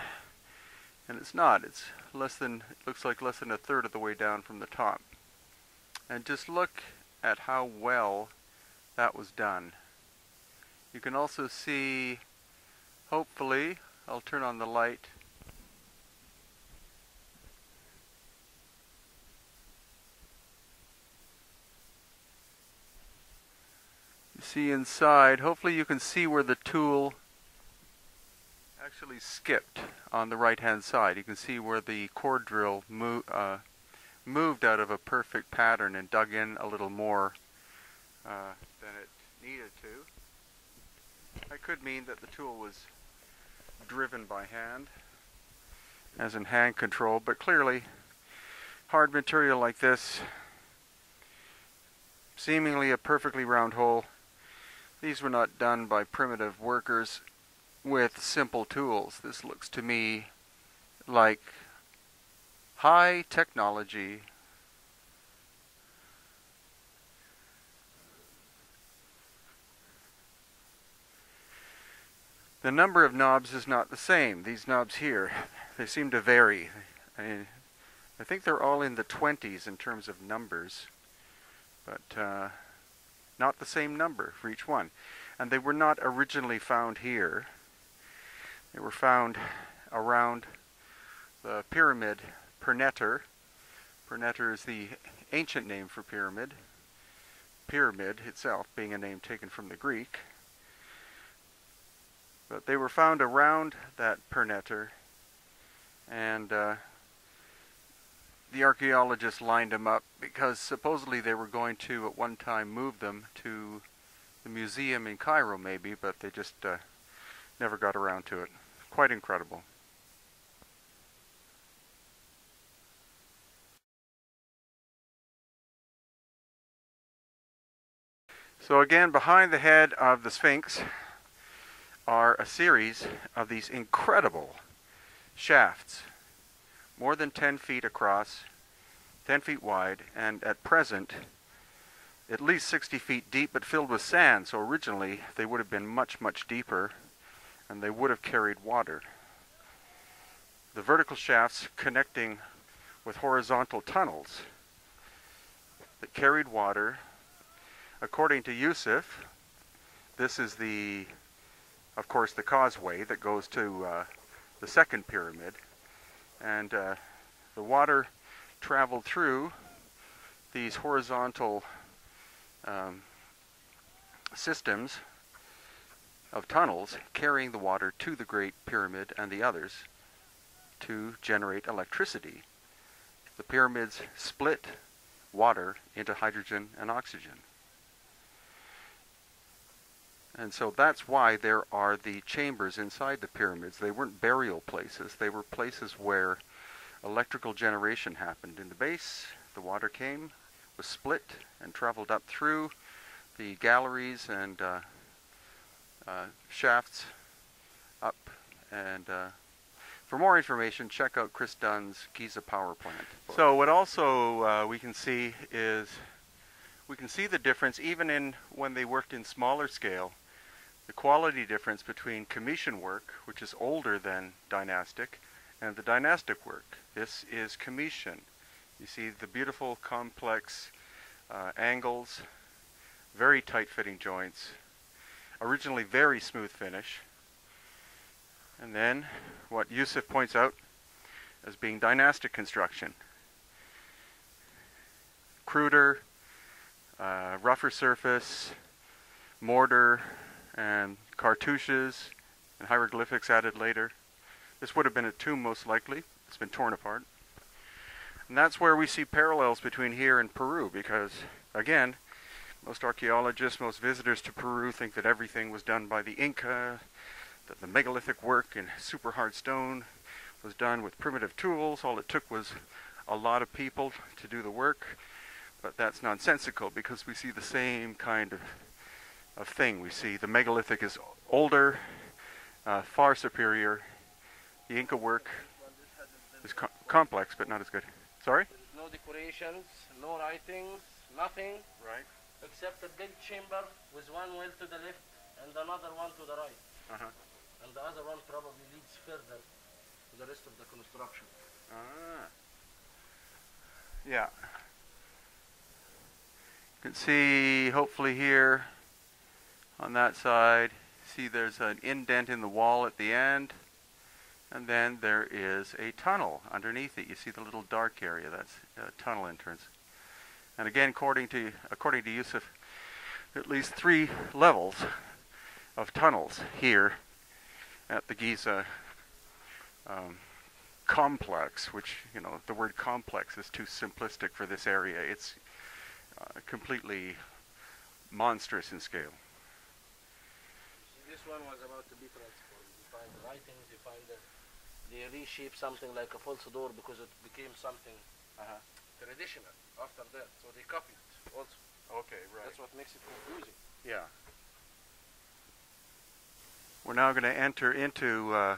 and it's not. It's less than, it looks like less than a third of the way down from the top. And just look at how well that was done. You can also see, hopefully, I'll turn on the light. You see inside, hopefully you can see where the tool actually skipped on the right hand side. You can see where the core drill moved out of a perfect pattern and dug in a little more than it needed to. That could mean that the tool was driven by hand, as in hand control, but clearly hard material like this, seemingly a perfectly round hole, these were not done by primitive workers with simple tools. This looks to me like high technology. The number of knobs is not the same. These knobs here, they seem to vary. I think they're all in the 20s in terms of numbers, but not the same number for each one. And they were not originally found here. They were found around the pyramid Perneter. Perneter is the ancient name for pyramid. Pyramid itself being a name taken from the Greek. But they were found around that Perneter, and the archaeologists lined them up because supposedly they were going to at one time move them to the museum in Cairo maybe, but they just never got around to it. Quite incredible. So again, behind the head of the Sphinx are a series of these incredible shafts, more than 10 feet across, 10 feet wide, and at present at least 60 feet deep, but filled with sand. So originally they would have been much, much deeper, and they would have carried water. The vertical shafts connecting with horizontal tunnels that carried water. According to Yusuf, this is of course, the causeway that goes to the second pyramid, and the water traveled through these horizontal systems of tunnels, carrying the water to the Great Pyramid and the others to generate electricity. The pyramids split water into hydrogen and oxygen. And so that's why there are the chambers inside the pyramids. They weren't burial places. They were places where electrical generation happened. In the base, the water came, was split, and traveled up through the galleries and shafts up. And for more information, check out Chris Dunn's Giza Power Plant. So what also we can see is, we can see the difference even in when they worked in smaller scale. The quality difference between Commission work, which is older than dynastic, and the dynastic work. This is Commission. You see the beautiful complex angles, very tight fitting joints, originally very smooth finish, and then what Yusuf points out as being dynastic construction. Cruder, rougher surface, mortar, and cartouches and hieroglyphics added later. This would have been a tomb most likely. It's been torn apart. And that's where we see parallels between here and Peru, because again, most archaeologists, most visitors to Peru think that everything was done by the Inca, that the megalithic work in super hard stone was done with primitive tools. All it took was a lot of people to do the work. But that's nonsensical because we see the same kind of thing. We see the megalithic is older, far superior. The Inca work is complex, but not as good. Sorry? No decorations, no writings, nothing. Right. Except a big chamber with one well to the left and another one to the right. Uh-huh. And the other one probably leads further to the rest of the construction. Ah. Yeah. You can see, hopefully here, on that side, see there's an indent in the wall at the end, and then there is a tunnel underneath it. You see the little dark area, that's a tunnel entrance. And again, according to Yusuf, at least 3 levels of tunnels here at the Giza complex, which, you know, the word complex is too simplistic for this area. It's completely monstrous in scale. This one was about to be transformed. You find the writings, you find that they reshape something like a false door because it became something traditional after that. So they copied also. Okay, right. That's what makes it confusing. Yeah. We're now going to enter into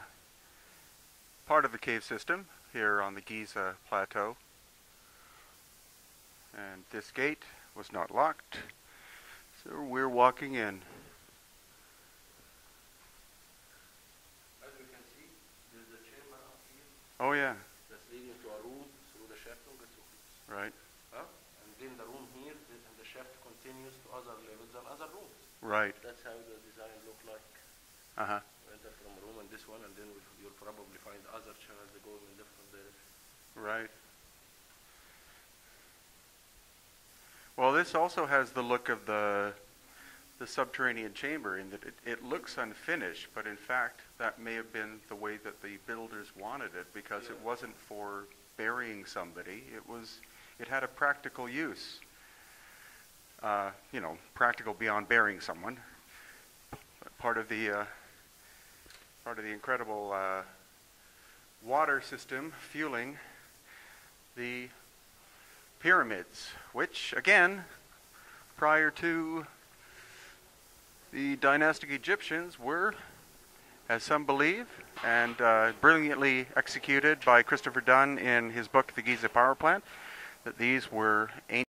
part of the cave system here on the Giza Plateau. And this gate was not locked, so we're walking in. As we can see, there's a chamber up here. Oh yeah. That's leading to a room through the shaft. Right. And then the room here, and the shaft continues to other levels and other rooms. Right. That's how the design look like. Uh-huh. Enter from a room and this one, and then you'll probably find other channels that go in different directions. Right. Well, this also has the look of the subterranean chamber in that it looks unfinished, but in fact that may have been the way that the builders wanted it because it wasn't for burying somebody. It had a practical use. You know, practical beyond burying someone. But part of the incredible water system fueling the pyramids, which again, prior to the dynastic Egyptians, were, as some believe, and brilliantly executed by Christopher Dunn in his book The Giza Power Plant, that these were ancient.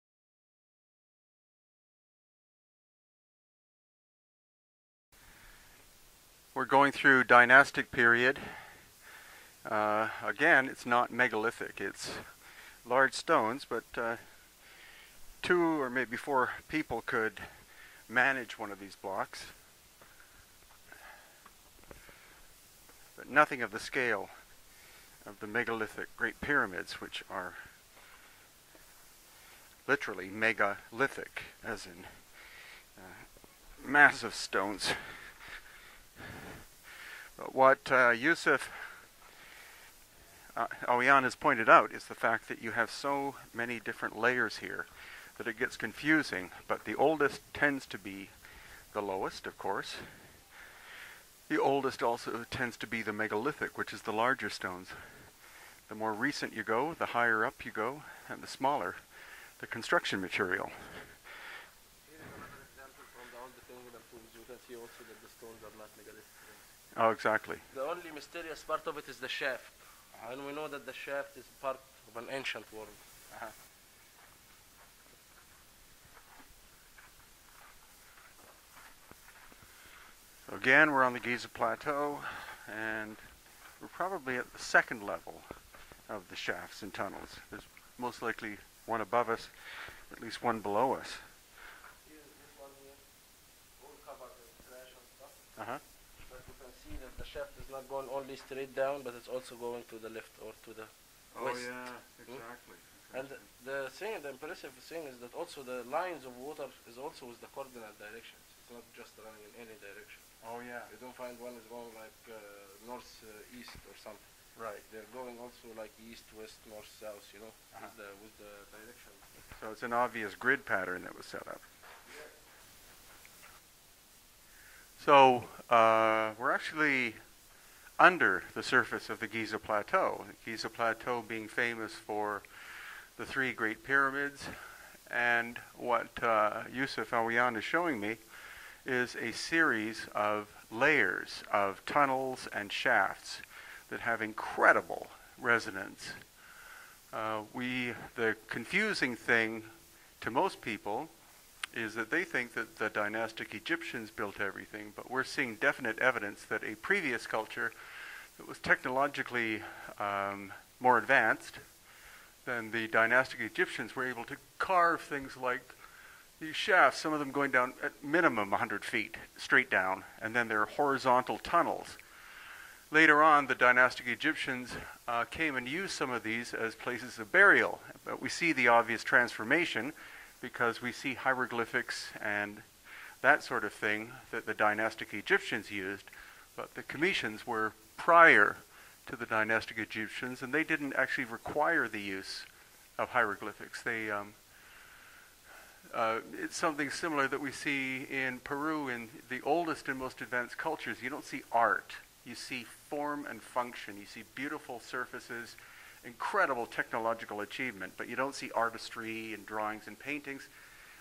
We're going through dynastic period. Again, it's not megalithic. It's large stones, but 2 or maybe 4 people could manage one of these blocks. But nothing of the scale of the megalithic Great Pyramids, which are literally megalithic, as in massive stones. But what Yusuf Awian has pointed out is the fact that you have so many different layers here that it gets confusing, but the oldest tends to be the lowest, of course. The oldest also tends to be the megalithic, which is the larger stones. The more recent you go, the higher up you go, and the smaller the construction material. Here is another example from the old kingdom tombs. You can see also that the stones are not megalithic. Oh, exactly. The only mysterious part of it is the shaft. And we know that the shaft is part of an ancient world. So again, we're on the Giza Plateau, and we're probably at the 2nd level of the shafts and tunnels. There's most likely one above us, at least one below us. Here's this one here. All covered with trash and stuff. Uh-huh. But you can see that the shaft is not going only straight down, but it's also going to the left or to the west. exactly. And the impressive thing is that also the lines of water is also with the cardinal directions. It's not just running in any direction. Oh yeah. You don't find one is going like north, east or something. Right. They're going also like east, west, north, south, you know, with the direction. So it's an obvious grid pattern that was set up. So we're actually under the surface of the Giza Plateau. The Giza Plateau being famous for the 3 Great Pyramids, and what Yusuf Awiyan is showing me is a series of layers of tunnels and shafts that have incredible resonance. The confusing thing to most people is that they think that the dynastic Egyptians built everything, but we're seeing definite evidence that a previous culture that was technologically more advanced than the dynastic Egyptians were able to carve things like these shafts, some of them going down at minimum 100 feet straight down, and then there are horizontal tunnels. Later on, the dynastic Egyptians came and used some of these as places of burial, but we see the obvious transformation because we see hieroglyphics and that sort of thing that the dynastic Egyptians used, but the Cometians were prior to the dynastic Egyptians, and they didn't actually require the use of hieroglyphics. It's something similar that we see in Peru in the oldest and most advanced cultures. You don't see art. You see form and function. You see beautiful surfaces, incredible technological achievement, but you don't see artistry and drawings and paintings,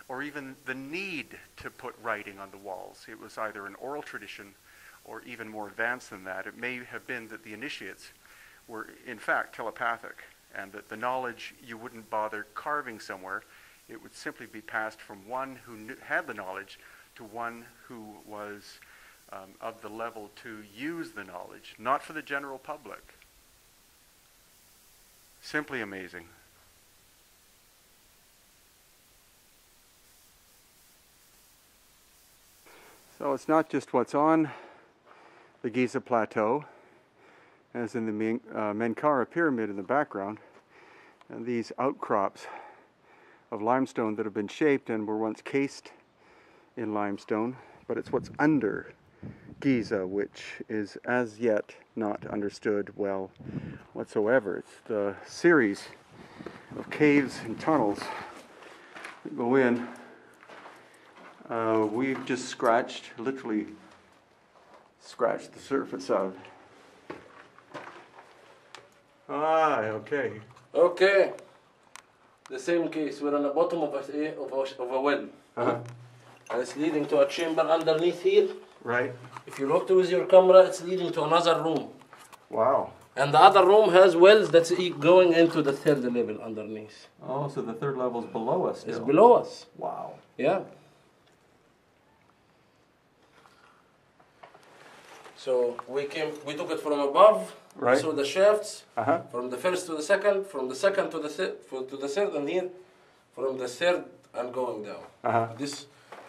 or even the need to put writing on the walls. It was either an oral tradition or even more advanced than that. It may have been that the initiates were in fact telepathic, and that the knowledge you wouldn't bother carving somewhere. It would simply be passed from one who had the knowledge to one who was of the level to use the knowledge, not for the general public. Simply amazing. So it's not just what's on the Giza Plateau, as in the Menkaure Pyramid in the background, and these outcrops of limestone that have been shaped and were once cased in limestone, but it's what's under Giza which is as yet not understood well whatsoever. It's the series of caves and tunnels that go in. We've just literally scratched the surface of. Okay. Okay. The same case. We're on the bottom of a well. And it's leading to a chamber underneath here. Right. If you look with your camera, it's leading to another room. Wow. And the other room has wells that's going into the 3rd level underneath. Oh, so the 3rd level is below us still. It's below us. Wow. Yeah. So we took it from above. Right. We saw the shafts Uh-huh. from the 1st to the 2nd, from the 2nd to the 3rd, and here from the 3rd and going down. Uh-huh.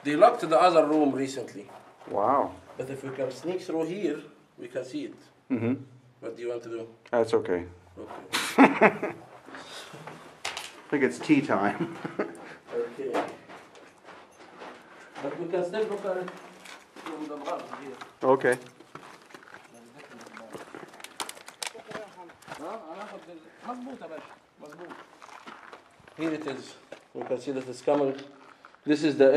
They locked the other room recently. Wow. But if we can sneak through here, we can see it. Mm-hmm. What do you want to do? That's okay. Okay. I think it's tea time. Okay. But we can still look at it from the bottom here. Okay. Here it is. You can see that it's coming. This is the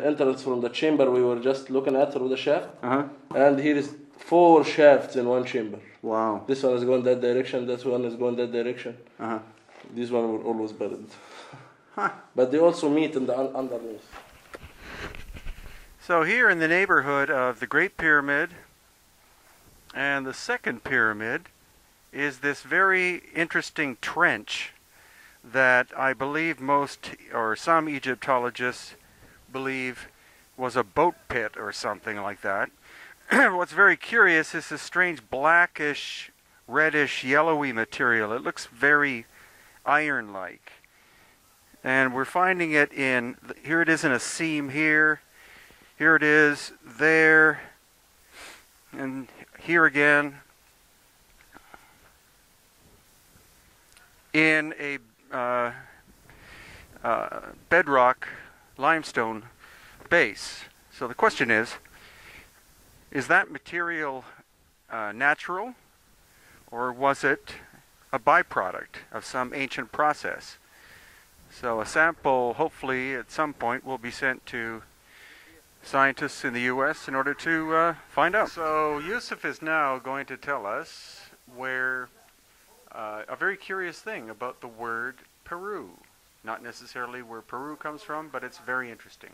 entrance from the chamber we were just looking at through the shaft. Uh-huh. And here is 4 shafts in one chamber. Wow. This one is going that direction, this one is going that direction. Uh-huh. These one were always buried. Huh. But they also meet in the underneath. So here in the neighborhood of the Great Pyramid and the Second Pyramid is this very interesting trench that I believe some Egyptologists believe was a boat pit or something like that. What's very curious is this strange blackish, reddish, yellowy material. It looks very iron-like. And we're finding it here it is in a seam here it is there, and here again in a bedrock limestone base. So the question is that material natural, or was it a byproduct of some ancient process? So a sample, hopefully at some point, will be sent to scientists in the U.S. in order to find out. So Yusuf is now going to tell us where a very curious thing about the word Peru. Not necessarily where Peru comes from, but it's very interesting.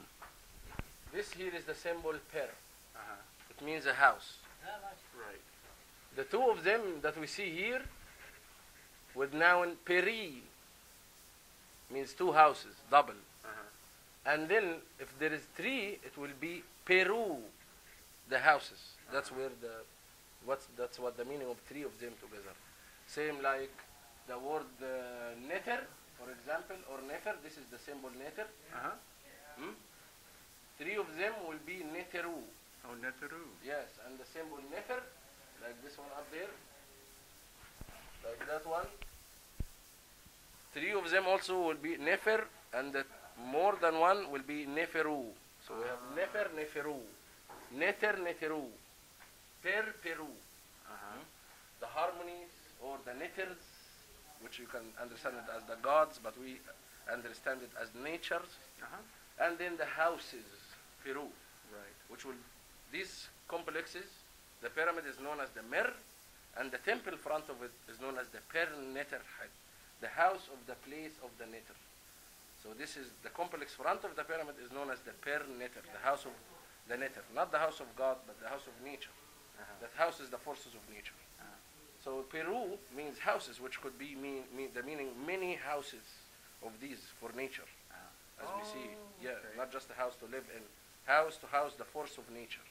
This here is the symbol per. It means a house. Right. The two of them that we see here with noun peri means two houses, double. And then if there is three, it will be Peru, the houses. That's where that's what the meaning of three of them together. Same like the word neter, for example, or nefer. This is the symbol neter. Three of them will be neteru. Oh, neteru. Yes, and the symbol nefer, like this one up there, like that one. Three of them also will be nefer, and the more than one will be neferu. So we have nefer, neferu, neter, neteru, per, peru. The harmonies or the neters, which you can understand it as the gods, but we understand it as natures. And then the houses, Peru, right? Which will, these complexes, the pyramid is known as the Mer, and the temple front of it is known as the Per Neter, the house of the place of the Neter. So this is the complex front of the pyramid is known as the Per Neter, the house of the Neter, not the house of God, but the house of nature. That house is the forces of nature. So Peru means houses, which could be the meaning many houses of these for nature, as we see. Yeah, not just a house to live in, house to house the force of nature.